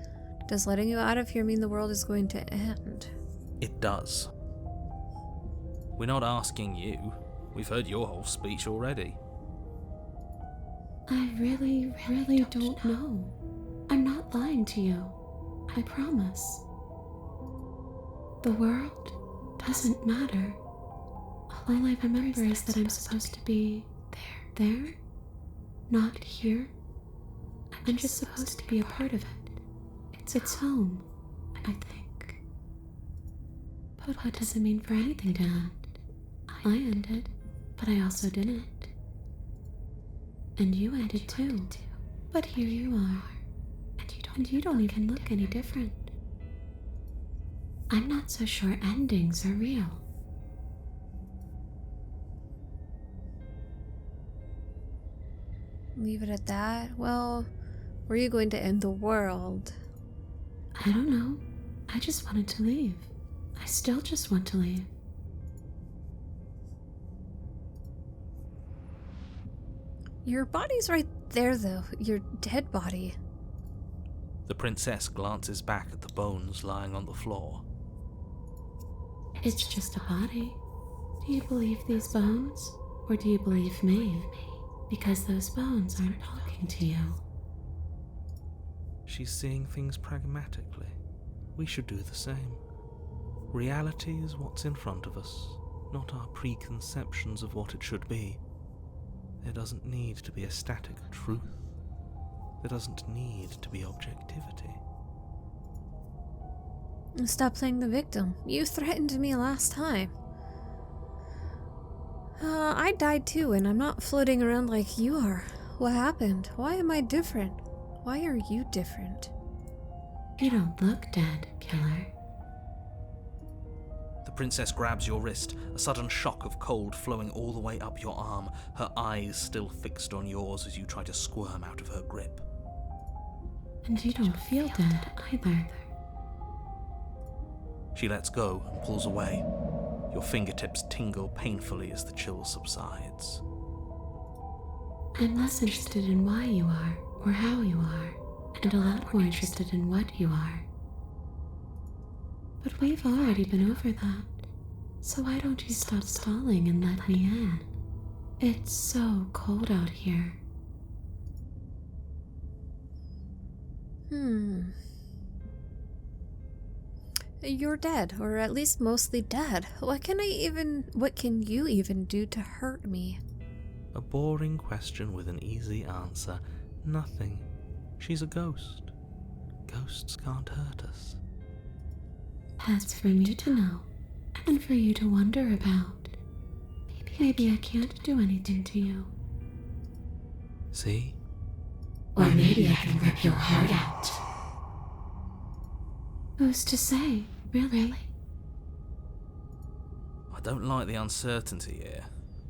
does letting you out of here mean the world is going to end? It does. We're not asking you. We've heard your whole speech already. I really don't know. I'm not lying to you. I promise. The world doesn't matter. All I remember is that I'm supposed to be there, not here. I'm just supposed to be a part of it. It's home, I think. But what does it mean for anything to end? I ended, but I also didn't. And you ended too. But here you are. And you don't even look any different. I'm not so sure endings are real. Leave it at that? Well, were you going to end the world? I don't know. I just wanted to leave. I still just want to leave. Your body's right there, though. Your dead body. The princess glances back at the bones lying on the floor. It's just a body. Do you believe these bones? Or do you believe me? Because those bones aren't talking to you. She's seeing things pragmatically. We should do the same. Reality is what's in front of us, not our preconceptions of what it should be. There doesn't need to be a static truth. There doesn't need to be objectivity. Stop playing the victim. You threatened me last time. I died too, and I'm not floating around like you are. What happened? Why am I different? Why are you different? You don't look dead, killer. The princess grabs your wrist, a sudden shock of cold flowing all the way up your arm, her eyes still fixed on yours as you try to squirm out of her grip. And you don't feel dead either. She lets go and pulls away. Your fingertips tingle painfully as the chill subsides. I'm less interested in why you are, or how you are, and a lot more interested in what you are. But we've already been over that, so why don't you stop stalling and let me in? It's so cold out here. You're dead, or at least mostly dead. What can you even do to hurt me? A boring question with an easy answer. Nothing. She's a ghost. Ghosts can't hurt us. That's for me to know, and for you to wonder about. Maybe I can't do anything to you. See? Or maybe I can rip your heart out. Who's to say, really? I don't like the uncertainty here.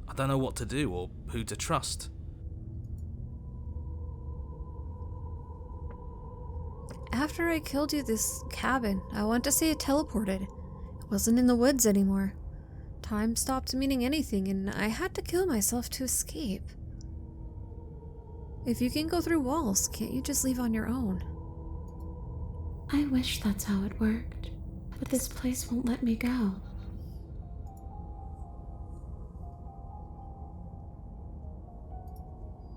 I don't know what to do or who to trust. After I killed you, this cabin, I want to say it teleported. It wasn't in the woods anymore. Time stopped meaning anything, and I had to kill myself to escape. If you can go through walls, can't you just leave on your own? I wish that's how it worked, but this place won't let me go.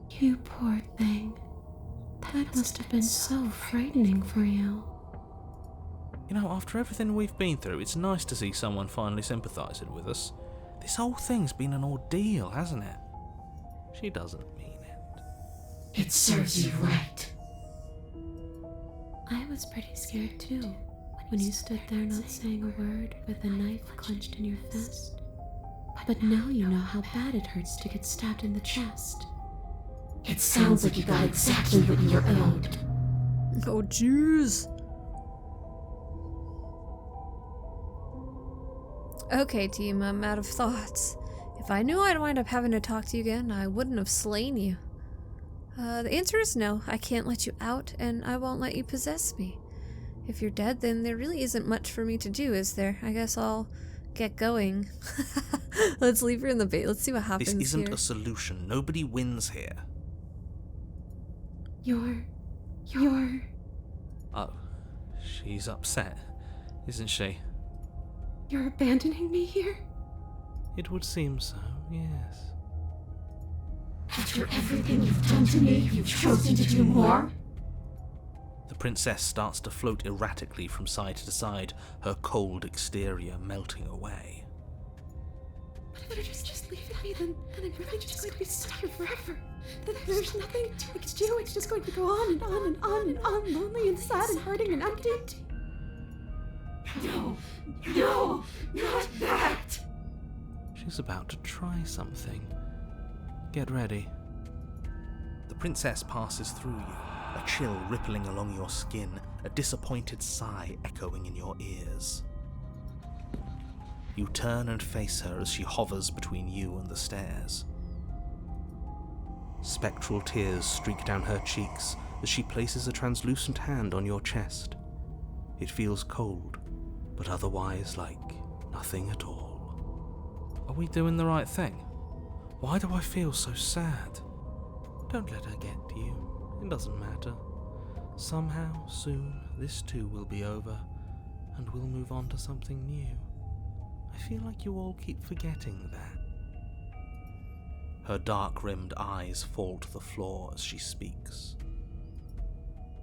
You poor thing. That must have been so frightening for you. You know, after everything we've been through, it's nice to see someone finally sympathising with us. This whole thing's been an ordeal, hasn't it? She doesn't mean it. It serves you right. I was pretty scared too, when you stood there not saying a word with a knife clenched in your fist. But now you know how bad it hurts to get stabbed in the chest. It sounds like you got exactly what you were owed. Oh, jeez. Okay, team, I'm out of thoughts. If I knew I'd wind up having to talk to you again, I wouldn't have slain you. The answer is no. I can't let you out, and I won't let you possess me. If you're dead, then there really isn't much for me to do, is there? I guess I'll get going. Let's leave her in the bait. Let's see what happens This isn't here. a solution. Nobody wins here. You're... Oh, she's upset, isn't she? You're abandoning me here? It would seem so, yes. After everything you've done to me, you've chosen to do more? The princess starts to float erratically from side to side, her cold exterior melting away. But if you just leave it at me, then I'm really just going to be stuck here forever. Then there's nothing I can do. It's just going to go on and on and on and on, lonely and sad and hurting and empty. No, not that! She's about to try something. Get ready. The princess passes through you, a chill rippling along your skin, a disappointed sigh echoing in your ears. You turn and face her as she hovers between you and the stairs. Spectral tears streak down her cheeks as she places a translucent hand on your chest. It feels cold, but otherwise like nothing at all. Are we doing the right thing? Why do I feel so sad? Don't let her get to you. It doesn't matter. Somehow, soon, this too will be over, and we'll move on to something new. I feel like you all keep forgetting that. Her dark-rimmed eyes fall to the floor as she speaks.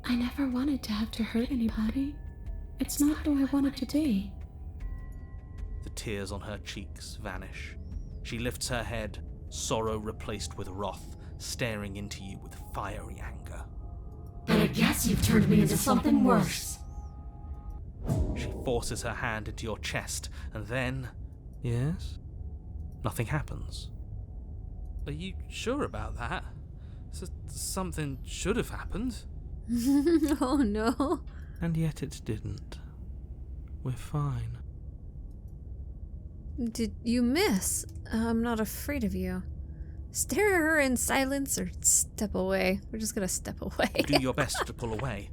I never wanted to have to hurt anybody. It's not who I wanted to be. The tears on her cheeks vanish. She lifts her head, sorrow replaced with wrath, staring into you with fiery anger. But I guess you've turned me into something worse. She forces her hand into your chest, and then... Yes? nothing happens. Are you sure about that? Something should have happened. Oh no. And yet it didn't. We're fine. Did you miss? I'm not afraid of you. Stare at her in silence or step away. We're just gonna step away. You do your best to pull away,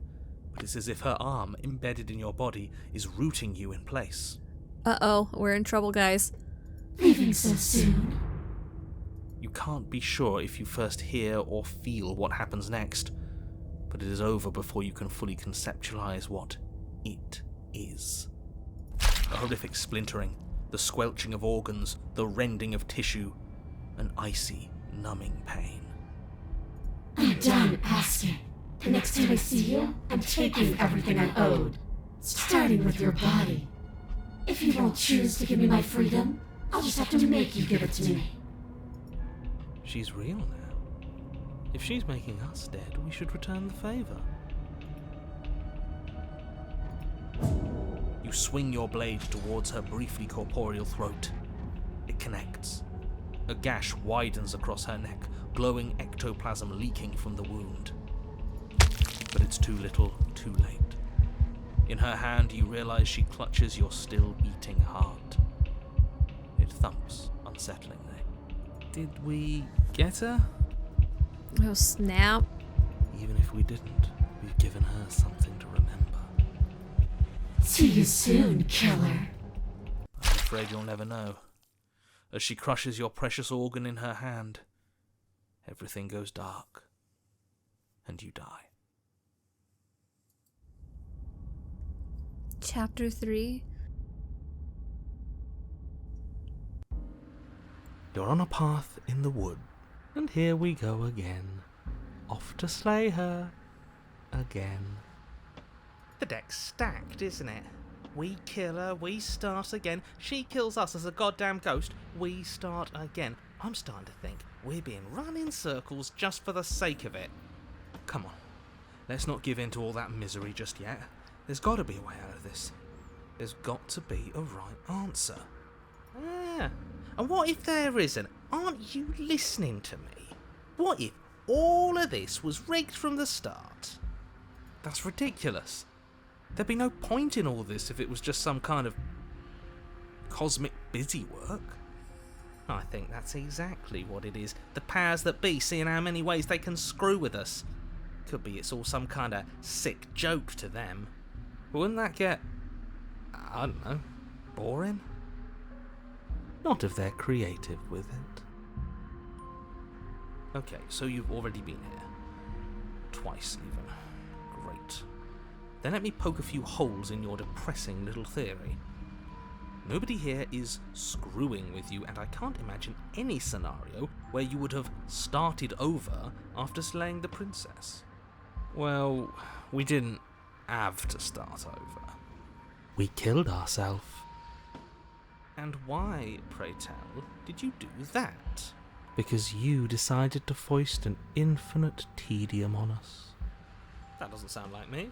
but it's as if her arm, embedded in your body, is rooting you in place. Uh-oh, we're in trouble, guys. Leaving so soon. You can't be sure if you first hear or feel what happens next, but it is over before you can fully conceptualize what it is. A horrific splintering, the squelching of organs, the rending of tissue, an icy, numbing pain. I'm done asking. The next time I see you, I'm taking everything I owed. Starting with your body. If you won't choose to give me my freedom, I'll just have to make you give it to me. She's real now. If she's making us dead, we should return the favor. You swing your blade towards her briefly corporeal throat. It connects. A gash widens across her neck, glowing ectoplasm leaking from the wound. But it's too little, too late. In her hand, you realize she clutches your still beating heart. It thumps unsettlingly. Did we get her? Oh, snap. Even if we didn't, we've given her something to remember. See you soon, killer. I'm afraid you'll never know. As she crushes your precious organ in her hand, everything goes dark, and you die. Chapter 3. You're on a path in the wood, and here we go again. Off to slay her. Again. The deck's stacked, isn't it? We kill her, we start again. She kills us as a goddamn ghost, we start again. I'm starting to think we're being run in circles just for the sake of it. Come on. Let's not give in to all that misery just yet. There's got to be a way out of this. There's got to be a right answer. Yeah. And what if there isn't? Aren't you listening to me? What if all of this was rigged from the start? That's ridiculous. There'd be no point in all this if it was just some kind of cosmic busywork. I think that's exactly what it is. The powers that be seeing how many ways they can screw with us. Could be it's all some kind of sick joke to them. But wouldn't that get, I don't know, boring? Not if they're creative with it. Okay, so you've already been here. Twice, even. Great. Then let me poke a few holes in your depressing little theory. Nobody here is screwing with you, and I can't imagine any scenario where you would have started over after slaying the princess. Well, we didn't have to start over. We killed ourselves. And why, pray tell, did you do that? Because you decided to foist an infinite tedium on us. That doesn't sound like me.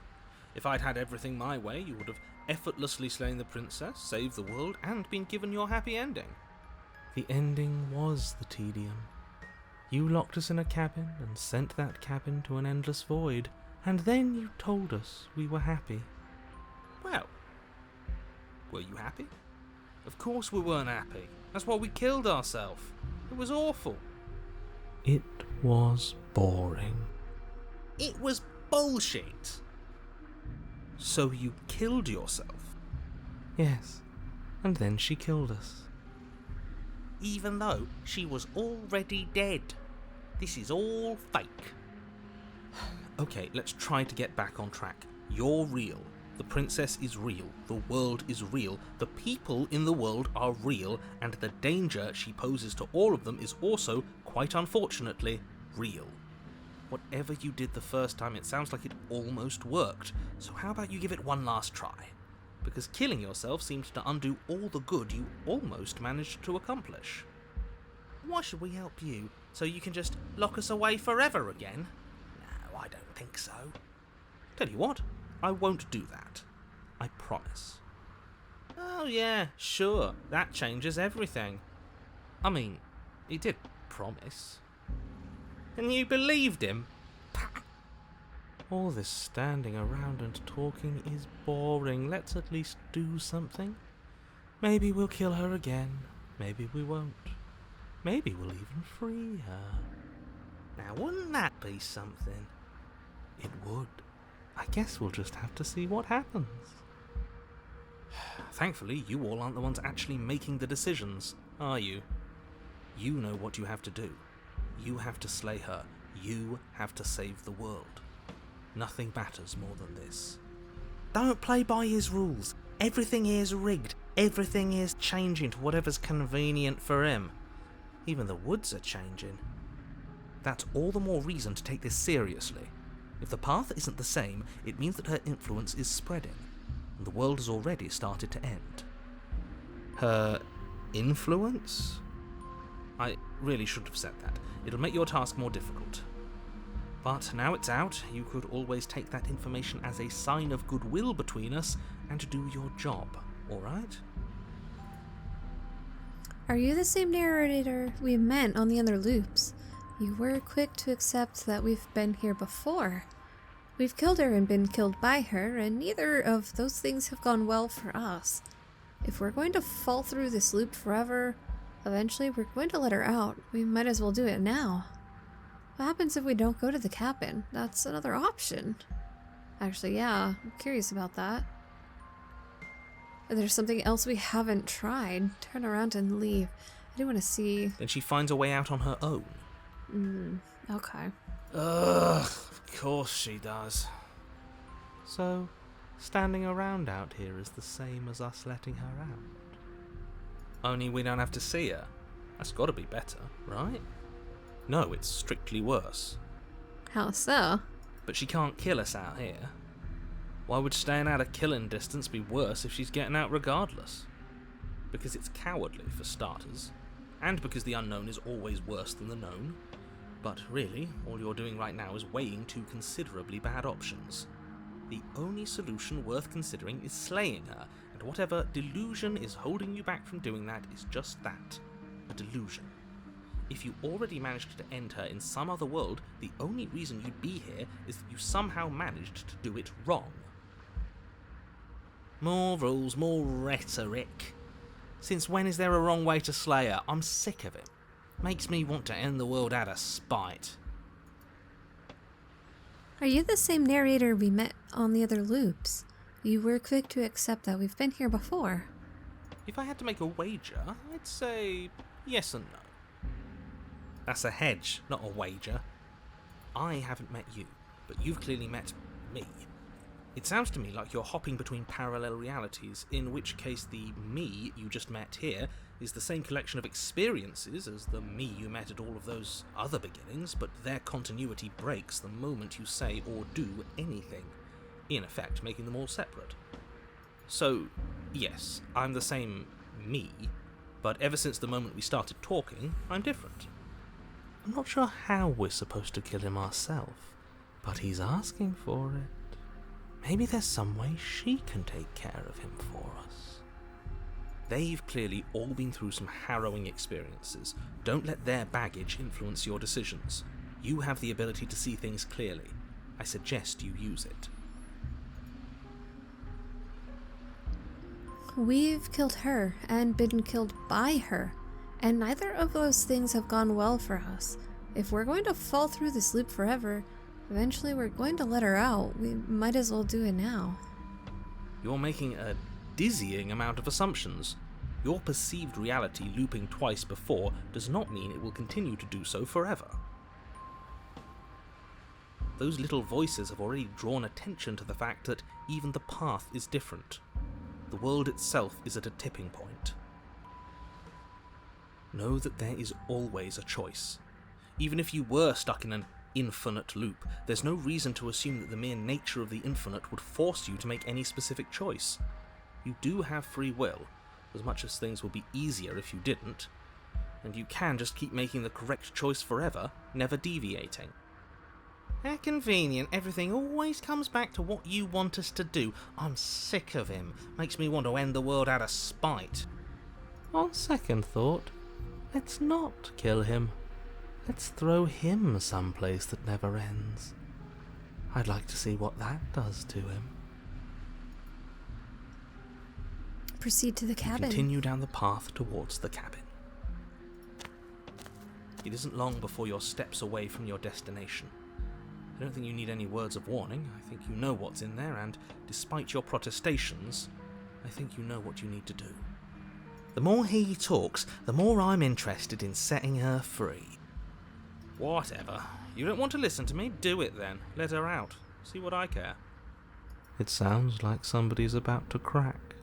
If I'd had everything my way, you would have effortlessly slain the princess, saved the world, and been given your happy ending. The ending was the tedium. You locked us in a cabin and sent that cabin to an endless void, and then you told us we were happy. Well, were you happy? Of course we weren't happy. That's why we killed ourselves. It was awful. It was boring. It was bullshit. So you killed yourself? Yes, and then she killed us. Even though she was already dead. This is all fake. Okay, let's try to get back on track. You're real. The princess is real. The world is real. The people in the world are real, and the danger she poses to all of them is also, quite unfortunately, real. Whatever you did the first time, it sounds like it almost worked. So how about you give it one last try? Because killing yourself seems to undo all the good you almost managed to accomplish. Why should we help you? So you can just lock us away forever again? No, I don't think so. Tell you what, I won't do that. I promise. Oh yeah, sure, that changes everything. I mean, he did promise. And you believed him? All this standing around and talking is boring. Let's at least do something. Maybe we'll kill her again. Maybe we won't. Maybe we'll even free her. Now, wouldn't that be something? It would. I guess we'll just have to see what happens. Thankfully, you all aren't the ones actually making the decisions, are you? You know what you have to do. You have to slay her. You have to save the world. Nothing matters more than this. Don't play by his rules. Everything is rigged. Everything is changing to whatever's convenient for him. Even the woods are changing. That's all the more reason to take this seriously. If the path isn't the same, it means that her influence is spreading, and the world has already started to end. Her influence? I really shouldn't have said that. It'll make your task more difficult. But now it's out, you could always take that information as a sign of goodwill between us and do your job, alright? Are you the same narrator we met on the other loops? You were quick to accept that we've been here before. We've killed her and been killed by her, and neither of those things have gone well for us. If we're going to fall through this loop forever, eventually we're going to let her out. We might as well do it now. What happens if we don't go to the cabin? That's another option. Actually, yeah, I'm curious about that. There's something else we haven't tried. Turn around and leave. I do want to see. Then she finds a way out on her own. Okay. Ugh, of course she does. So, standing around out here is the same as us letting her out. Only we don't have to see her. That's gotta be better, right? No, it's strictly worse. How so? But she can't kill us out here. Why would staying out of killing distance be worse if she's getting out regardless? Because it's cowardly, for starters. And because the unknown is always worse than the known. But really, all you're doing right now is weighing two considerably bad options. The only solution worth considering is slaying her, and whatever delusion is holding you back from doing that is just that, a delusion. If you already managed to end her in some other world, the only reason you'd be here is that you somehow managed to do it wrong. More rules, more rhetoric. Since when is there a wrong way to slay her? I'm sick of it. Makes me want to end the world out of spite. Are you the same narrator we met on the other loops? You were quick to accept that we've been here before. If I had to make a wager, I'd say yes and no. That's a hedge, not a wager. I haven't met you, but you've clearly met me. It sounds to me like you're hopping between parallel realities, in which case the me you just met here is the same collection of experiences as the me you met at all of those other beginnings, but their continuity breaks the moment you say or do anything, in effect making them all separate. So, yes, I'm the same me, but ever since the moment we started talking, I'm different. I'm not sure how we're supposed to kill him ourselves, but he's asking for it. Maybe there's some way she can take care of him for us. They've clearly all been through some harrowing experiences. Don't let their baggage influence your decisions. You have the ability to see things clearly. I suggest you use it. We've killed her and been killed by her, and neither of those things have gone well for us. If we're going to fall through this loop forever, eventually we're going to let her out. We might as well do it now. You're making a dizzying amount of assumptions. Your perceived reality looping twice before does not mean it will continue to do so forever. Those little voices have already drawn attention to the fact that even the path is different. The world itself is at a tipping point. Know that there is always a choice. Even if you were stuck in an infinite loop, there's no reason to assume that the mere nature of the infinite would force you to make any specific choice. You do have free will, as much as things would be easier if you didn't, and you can just keep making the correct choice forever, never deviating. How convenient, everything always comes back to what you want us to do. I'm sick of him. Makes me want to end the world out of spite. On second thought, let's not kill him. Let's throw him someplace that never ends. I'd like to see what that does to him. Proceed to the cabin. Continue down the path towards the cabin. It isn't long before you're steps away from your destination. I don't think you need any words of warning. I think you know what's in there, and despite your protestations, I think you know what you need to do. The more he talks, the more I'm interested in setting her free. Whatever. You don't want to listen to me? Do it then. Let her out. See what I care. It sounds like somebody's about to crack.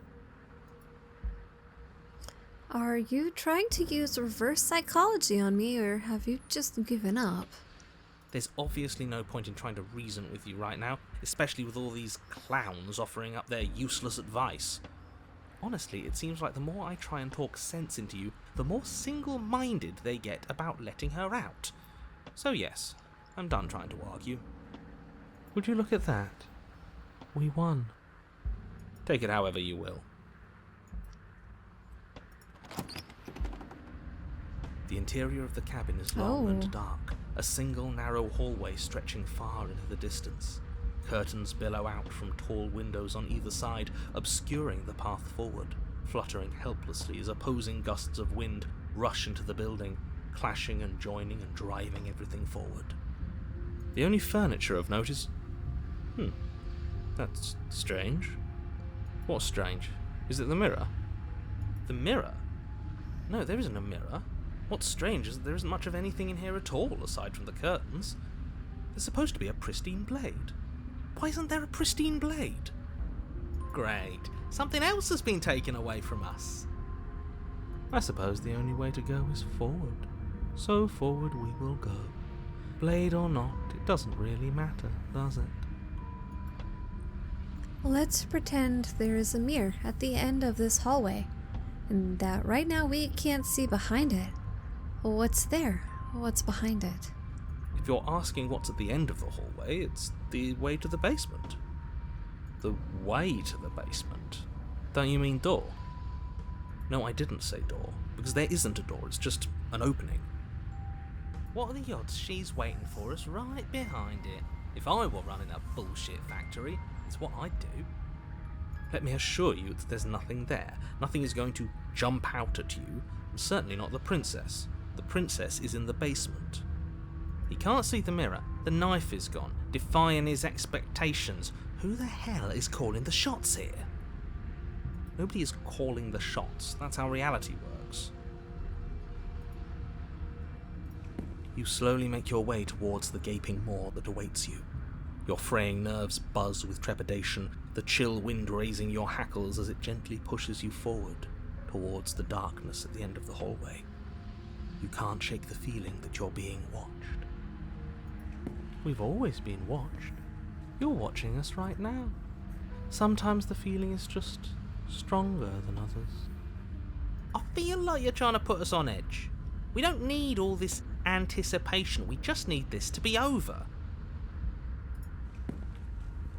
Are you trying to use reverse psychology on me, or have you just given up? There's obviously no point in trying to reason with you right now, especially with all these clowns offering up their useless advice. Honestly, it seems like the more I try and talk sense into you, the more single-minded they get about letting her out. So yes, I'm done trying to argue. Would you look at that? We won. Take it however you will. The interior of the cabin is long and dark, a single narrow hallway stretching far into the distance. Curtains billow out from tall windows on either side, obscuring the path forward, fluttering helplessly as opposing gusts of wind rush into the building, clashing and joining and driving everything forward. The only furniture of note is... that's strange. What's strange? Is it the mirror? The mirror? No, there isn't a mirror. What's strange is that there isn't much of anything in here at all, aside from the curtains. There's supposed to be a pristine blade. Why isn't there a pristine blade? Great. Something else has been taken away from us. I suppose the only way to go is forward. So forward we will go. Blade or not, it doesn't really matter, does it? Let's pretend there is a mirror at the end of this hallway, and that right now we can't see behind it. What's there? What's behind it? If you're asking what's at the end of the hallway, it's the way to the basement. The way to the basement? Don't you mean door? No, I didn't say door, because there isn't a door, it's just an opening. What are the odds she's waiting for us right behind it? If I were running a bullshit factory, it's what I'd do. Let me assure you that there's nothing there. Nothing is going to jump out at you, and certainly not the princess. The princess is in the basement. He can't see the mirror. The knife is gone, defying his expectations. Who the hell is calling the shots here? Nobody is calling the shots. That's how reality works. You slowly make your way towards the gaping maw that awaits you. Your fraying nerves buzz with trepidation, the chill wind raising your hackles as it gently pushes you forward towards the darkness at the end of the hallway. You can't shake the feeling that you're being watched. We've always been watched. You're watching us right now. Sometimes the feeling is just stronger than others. I feel like you're trying to put us on edge. We don't need all this anticipation. We just need this to be over.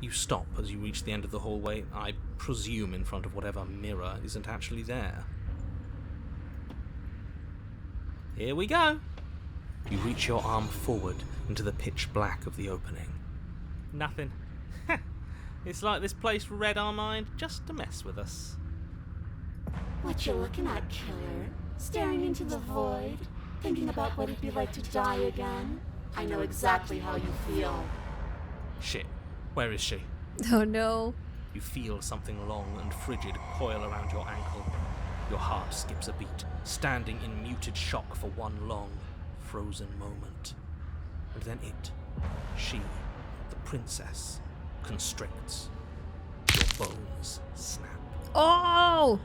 You stop as you reach the end of the hallway, I presume in front of whatever mirror isn't actually there. Here we go. You reach your arm forward into the pitch black of the opening. Nothing. It's like this place read our mind just to mess with us. What you looking at, killer? Staring into the void? Thinking about what it'd be like to die again? I know exactly how you feel. Shit, where is she? Oh no. You feel something long and frigid coil around your ankle. Your heart skips a beat, standing in muted shock for one long, frozen moment. And then she, the princess, constricts. Your bones snap. Oh!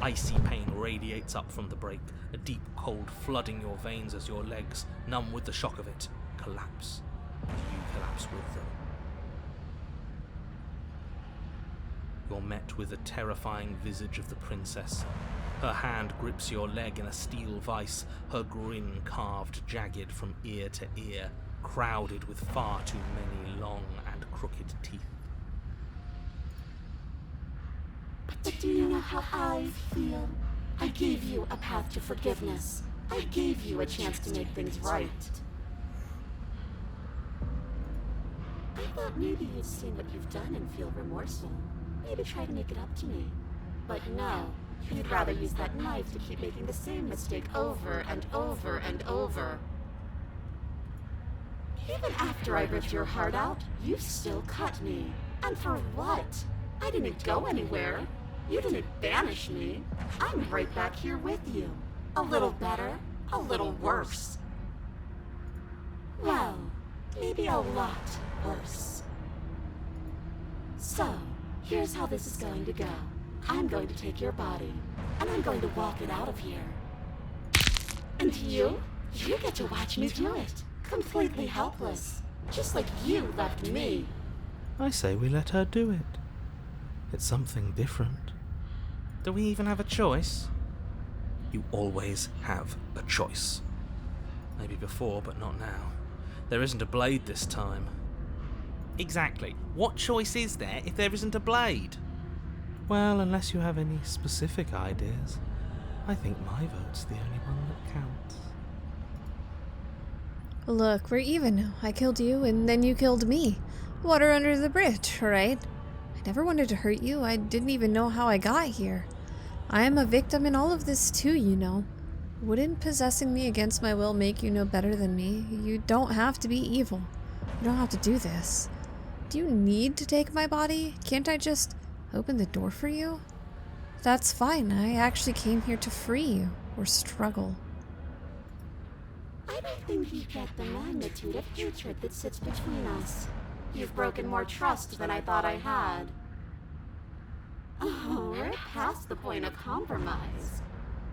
Icy pain radiates up from the break, a deep cold flooding your veins as your legs, numb with the shock of it, collapse. And you collapse with them. You're met with the terrifying visage of the princess. Her hand grips your leg in a steel vice, her grin carved jagged from ear to ear, crowded with far too many long and crooked teeth. But do you know how I feel? I gave you a path to forgiveness. I gave you a chance to make things right. I thought maybe you'd seen what you've done and feel remorseful. Maybe try to make it up to me. But no, you'd rather use that knife to keep making the same mistake over and over and over. Even after I ripped your heart out, you still cut me. And for what? I didn't go anywhere. You didn't banish me. I'm right back here with you. A little better, a little worse. Well, maybe a lot worse. So, here's how this is going to go. I'm going to take your body, and I'm going to walk it out of here. And you get to watch me do it. Completely helpless. Just like you left me. I say we let her do it. It's something different. Do we even have a choice? You always have a choice. Maybe before, but not now. There isn't a blade this time. Exactly. What choice is there if there isn't a blade? Well, unless you have any specific ideas, I think my vote's the only one that counts. Look, we're even now. I killed you, and then you killed me. Water under the bridge, right? I never wanted to hurt you. I didn't even know how I got here. I am a victim in all of this too, you know. Wouldn't possessing me against my will make you no better than me? You don't have to be evil. You don't have to do this. Do you need to take my body? Can't I just open the door for you? That's fine. I actually came here to free you, or struggle. I don't think you get the magnitude of hatred that sits between us. You've broken more trust than I thought I had. Oh, we're past the point of compromise.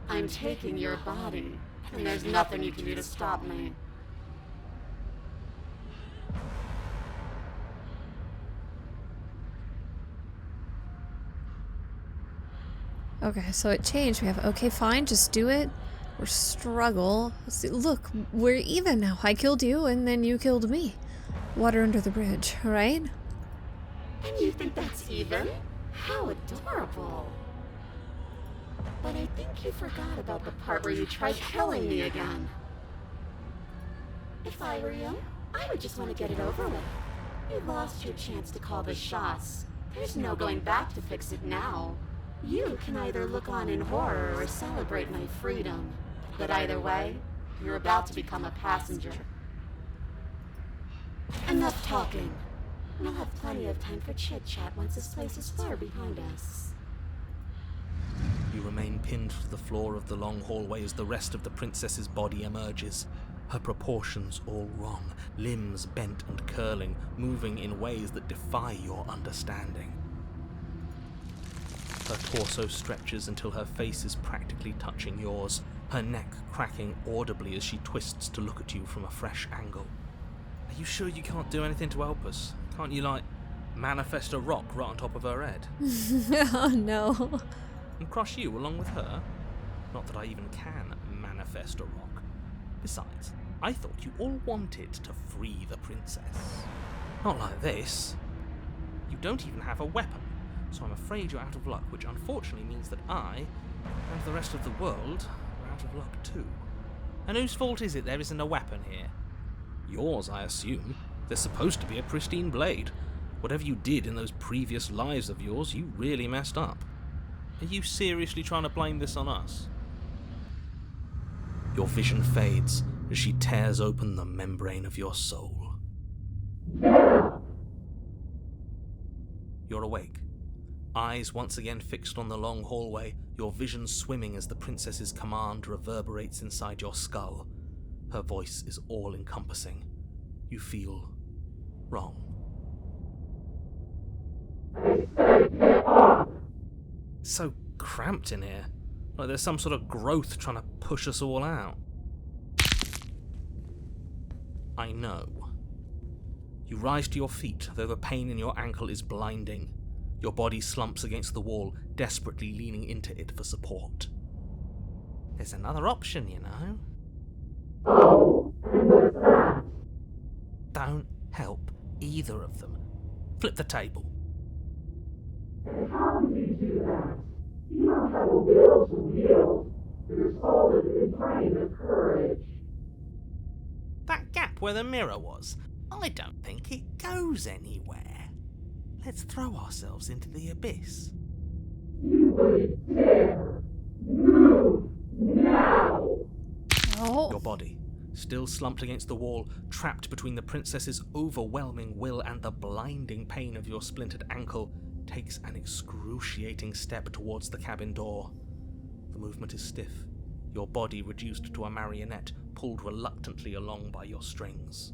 I'm taking your body, and there's nothing you can do to stop me. Okay, so it changed. We have, okay, fine, just do it. Or struggle. See, look, we're even now. I killed you, and then you killed me. Water under the bridge, right? And you think that's even? How adorable. But I think you forgot about the part where you tried killing me again. If I were you, I would just want to get it over with. You lost your chance to call the shots. There's no going back to fix it now. You can either look on in horror or celebrate my freedom. But either way, you're about to become a passenger. Enough talking. We'll have plenty of time for chit-chat once this place is far behind us. You remain pinned to the floor of the long hallway as the rest of the princess's body emerges. Her proportions all wrong, limbs bent and curling, moving in ways that defy your understanding. Her torso stretches until her face is practically touching yours, her neck cracking audibly as she twists to look at you from a fresh angle. Are you sure you can't do anything to help us? Can't you, manifest a rock right on top of her head? Oh no. And crush you along with her? Not that I even can manifest a rock. Besides, I thought you all wanted to free the princess. Not like this. You don't even have a weapon, so I'm afraid you're out of luck, which unfortunately means that I, and the rest of the world, are out of luck too. And whose fault is it there isn't a weapon here? Yours, I assume. There's supposed to be a pristine blade. Whatever you did in those previous lives of yours, you really messed up. Are you seriously trying to blame this on us? Your vision fades as she tears open the membrane of your soul. You're awake. Eyes once again fixed on the long hallway, your vision swimming as the princess's command reverberates inside your skull. Her voice is all-encompassing. You feel wrong. It's so cramped in here. Like there's some sort of growth trying to push us all out. I know. You rise to your feet, though the pain in your ankle is blinding. Your body slumps against the wall, desperately leaning into it for support. There's another option, you know. Oh, and what's that? Don't help either of them. Flip the table. And how do you do that? You don't have a will to wield. Your soul has been trained with courage. That gap where the mirror was, I don't think it goes anywhere. Let's throw ourselves into the abyss. You wouldn't dare. Move now. Oh. Your body, still slumped against the wall, trapped between the princess's overwhelming will and the blinding pain of your splintered ankle, takes an excruciating step towards the cabin door. The movement is stiff, your body reduced to a marionette, pulled reluctantly along by your strings.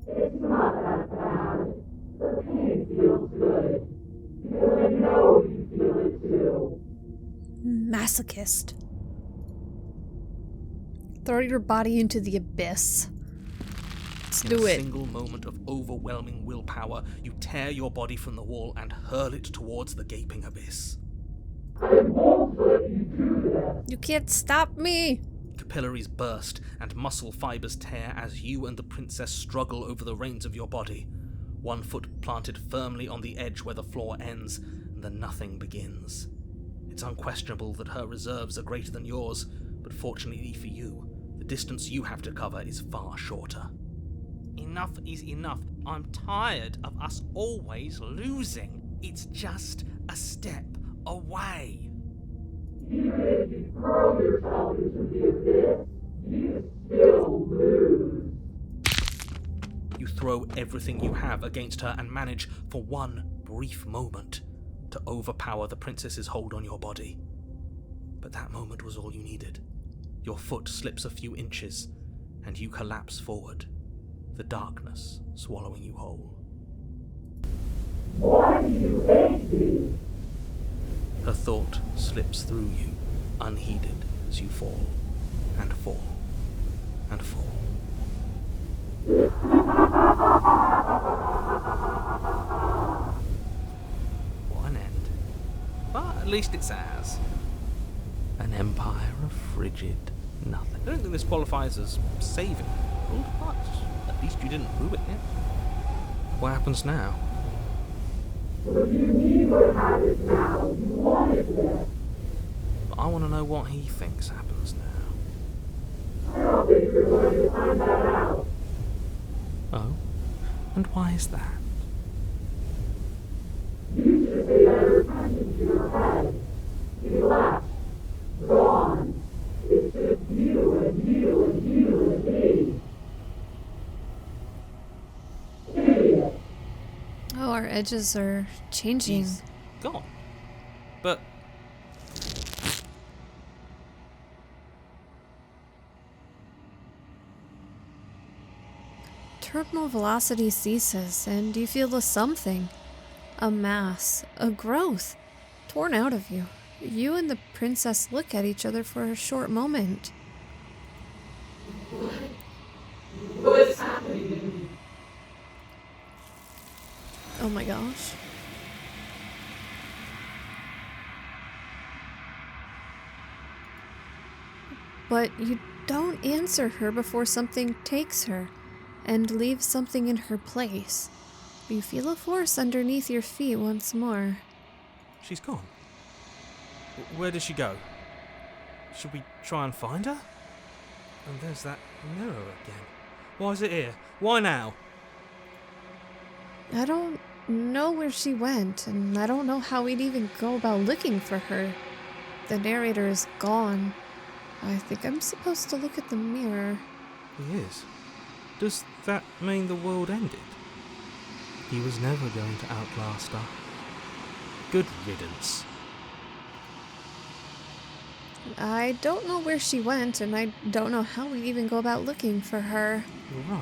It's not that bad. The pain feels good. Because I know you feel it too. Masochist. Throw your body into the abyss. Let's do In a it. single moment of overwhelming willpower, you tear your body from the wall and hurl it towards the gaping abyss. I won't let you do that. You can't stop me. Capillaries burst and muscle fibers tear as you and the princess struggle over the reins of your body. One foot planted firmly on the edge where the floor ends, and the nothing begins. It's unquestionable that her reserves are greater than yours, but fortunately for you, the distance you have to cover is far shorter. Enough is enough. I'm tired of us always losing. It's just a step away. Even if you throw yourself into the abyss, you still lose. You throw everything you have against her and manage, for one brief moment, to overpower the princess's hold on your body. But that moment was all you needed. Your foot slips a few inches, and you collapse forward, the darkness swallowing you whole. Why do you hate me? Her thought slips through you, unheeded, as you fall, and fall, and fall. What an end. But at least it's ours. An empire of frigid nothing. I don't think this qualifies as saving the world, but at least you didn't ruin it. What happens now? What do you mean what happens now? You wanted this. But I want to know what he thinks happens now. I don't think you're going to find that out. Oh? And why is that? You edges are changing. He's gone. But Terminal velocity ceases, and you feel the something. A mass, a growth, torn out of you. You and the princess look at each other for a short moment. What's happening? Oh my gosh. But you don't answer her before something takes her and leaves something in her place. You feel a force underneath your feet once more. she's gone. Where did she go? Should we try and find her? And there's that mirror again. Why is it here? Why now? I don't know where she went, and I don't know how we'd even go about looking for her. The narrator is gone. I think I'm supposed to look at the mirror. He is. Does that mean the world ended? He was never going to outlast her. Good riddance. I don't know where she went, and I don't know how we'd even go about looking for her. You're right.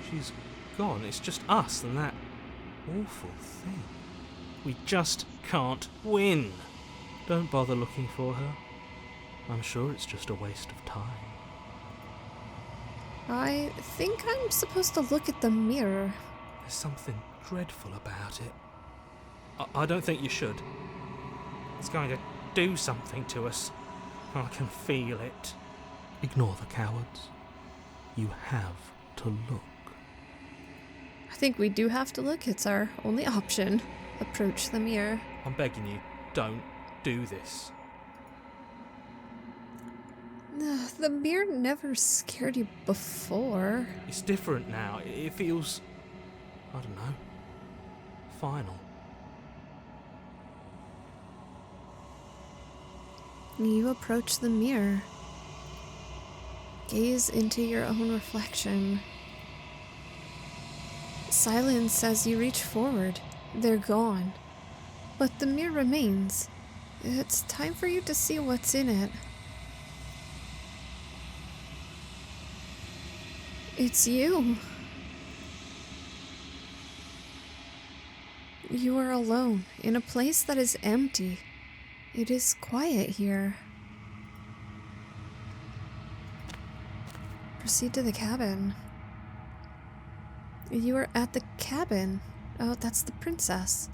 She's gone. It's just us and that awful thing. We just can't win. Don't bother looking for her. I'm sure it's just a waste of time. I think I'm supposed to look at the mirror. There's something dreadful about it. I don't think you should. It's going to do something to us. I can feel it. Ignore the cowards. You have to look. I think we do have to look. It's our only option. Approach the mirror. I'm begging you, don't do this. The mirror never scared you before. It's different now. It feels, I don't know, final. You approach the mirror. Gaze into your own reflection. Silence as you reach forward. They're gone. But the mirror remains. It's time for you to see what's in it. It's you. You are alone in a place that is empty. It is quiet here. Proceed to the cabin. You are at the cabin. Oh, that's the princess.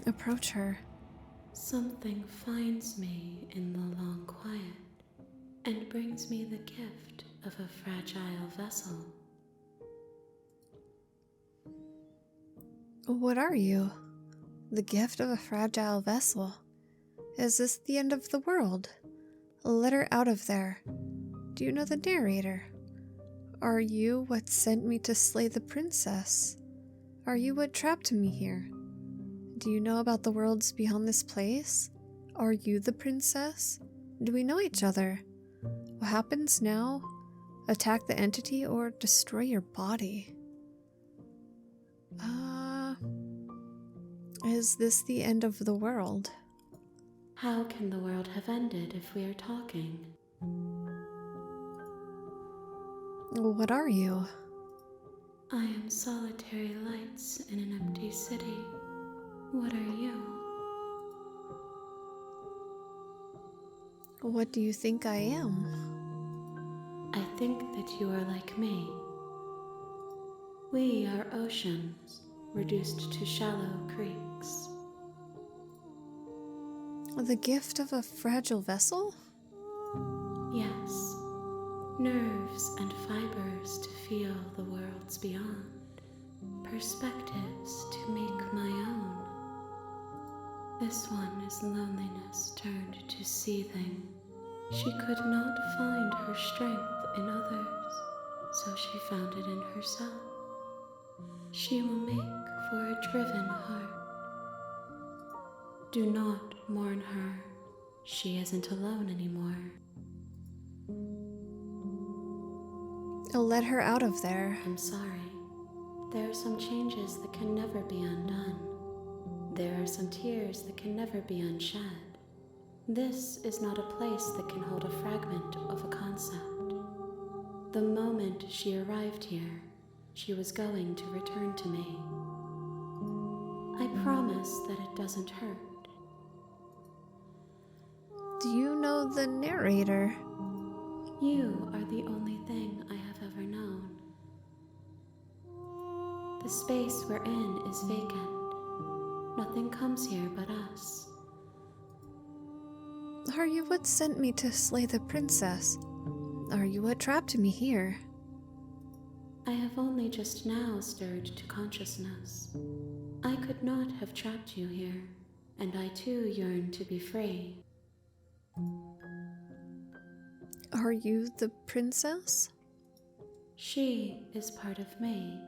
Approach her. Something finds me in the long quiet and brings me the gift of a fragile vessel. What are you? The gift of a fragile vessel. Is this the end of the world? Let her out of there. Do you know the narrator? Are you what sent me to slay the princess? Are you what trapped me here? Do you know about the worlds beyond this place? Are you the princess? Do we know each other? What happens now? Attack the entity or destroy your body? Is this the end of the world? How can the world have ended if we are talking? What are you? I am solitary lights in an empty city. What are you? What do you think I am? I think that you are like me. We are oceans, reduced to shallow creeks. The gift of a fragile vessel? Yes, nerves and fibers to feel the worlds beyond, perspectives to make my own. This one is loneliness turned to seething. She could not find her strength in others, so she found it in herself. She will make for a driven heart. Do not mourn her. She isn't alone anymore. Let her out of there. I'm sorry. There are some changes that can never be undone. There are some tears that can never be unshed. This is not a place that can hold a fragment of a concept. The moment she arrived here, she was going to return to me. I promise that it doesn't hurt. Do you know the narrator? You are the only thing I have ever known. The space we're in is vacant. Nothing comes here but us. Are you what sent me to slay the princess? Are you what trapped me here? I have only just now stirred to consciousness. I could not have trapped you here, and I too yearn to be free. Are you the princess? She is part of me,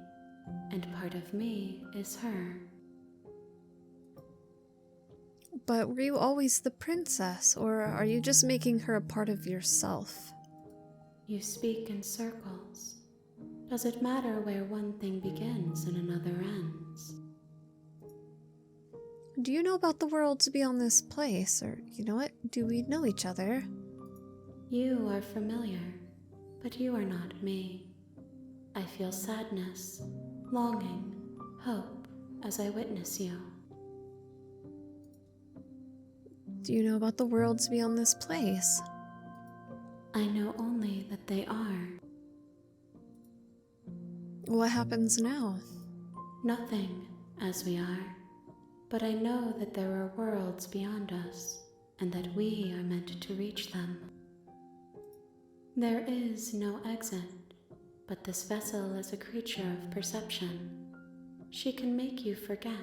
and part of me is her. But were you always the princess, or are you just making her a part of yourself? You speak in circles. Does it matter where one thing begins and another ends? Do you know about the worlds beyond this place, or you know what? Do we know each other? You are familiar, but you are not me. I feel sadness, longing, hope as I witness you. Do you know about the worlds beyond this place? I know only that they are. What happens now? Nothing, as we are. But I know that there are worlds beyond us, and that we are meant to reach them. There is no exit, but this vessel is a creature of perception. She can make you forget,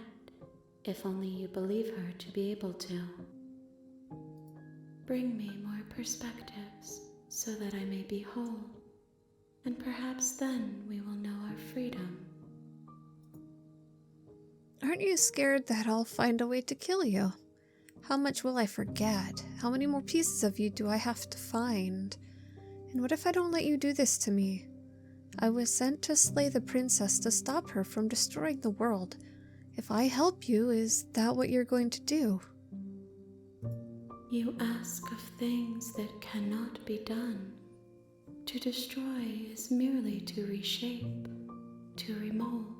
if only you believe her to be able to. Bring me more perspectives, so that I may be whole, and perhaps then we will know our freedom. Aren't you scared that I'll find a way to kill you? How much will I forget? How many more pieces of you do I have to find? And what if I don't let you do this to me? I was sent to slay the princess to stop her from destroying the world. If I help you, is that what you're going to do? You ask of things that cannot be done. To destroy is merely to reshape, to remold.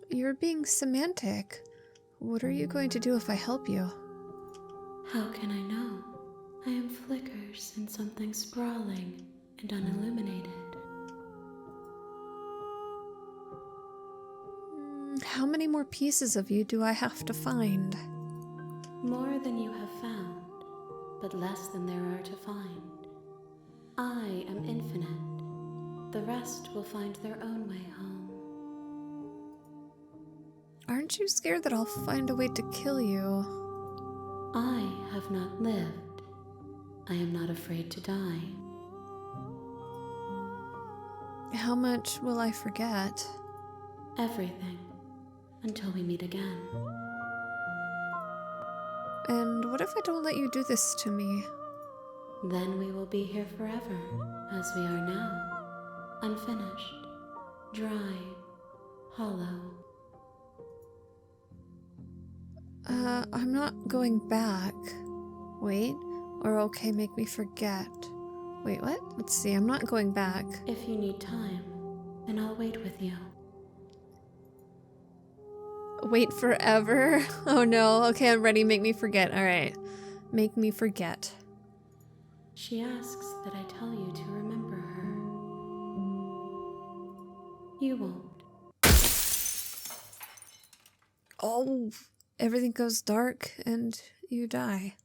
You're being semantic. What are you going to do if I help you? How can I know? I am flickers in something sprawling and unilluminated. How many more pieces of you do I have to find? More than you have found, but less than there are to find. I am infinite. The rest will find their own way home. Aren't you scared that I'll find a way to kill you? I have not lived. I am not afraid to die. How much will I forget? Everything, until we meet again. And what if I don't let you do this to me? Then we will be here forever, as we are now. Unfinished, dry, hollow. I'm not going back. Wait, or okay, make me forget. Wait, what? Let's see, I'm not going back. If you need time, then I'll wait with you. Wait forever? Oh no, okay, I'm ready, make me forget. Alright, make me forget. She asks that I tell you to remember her. You won't. Oh, everything goes dark and you die.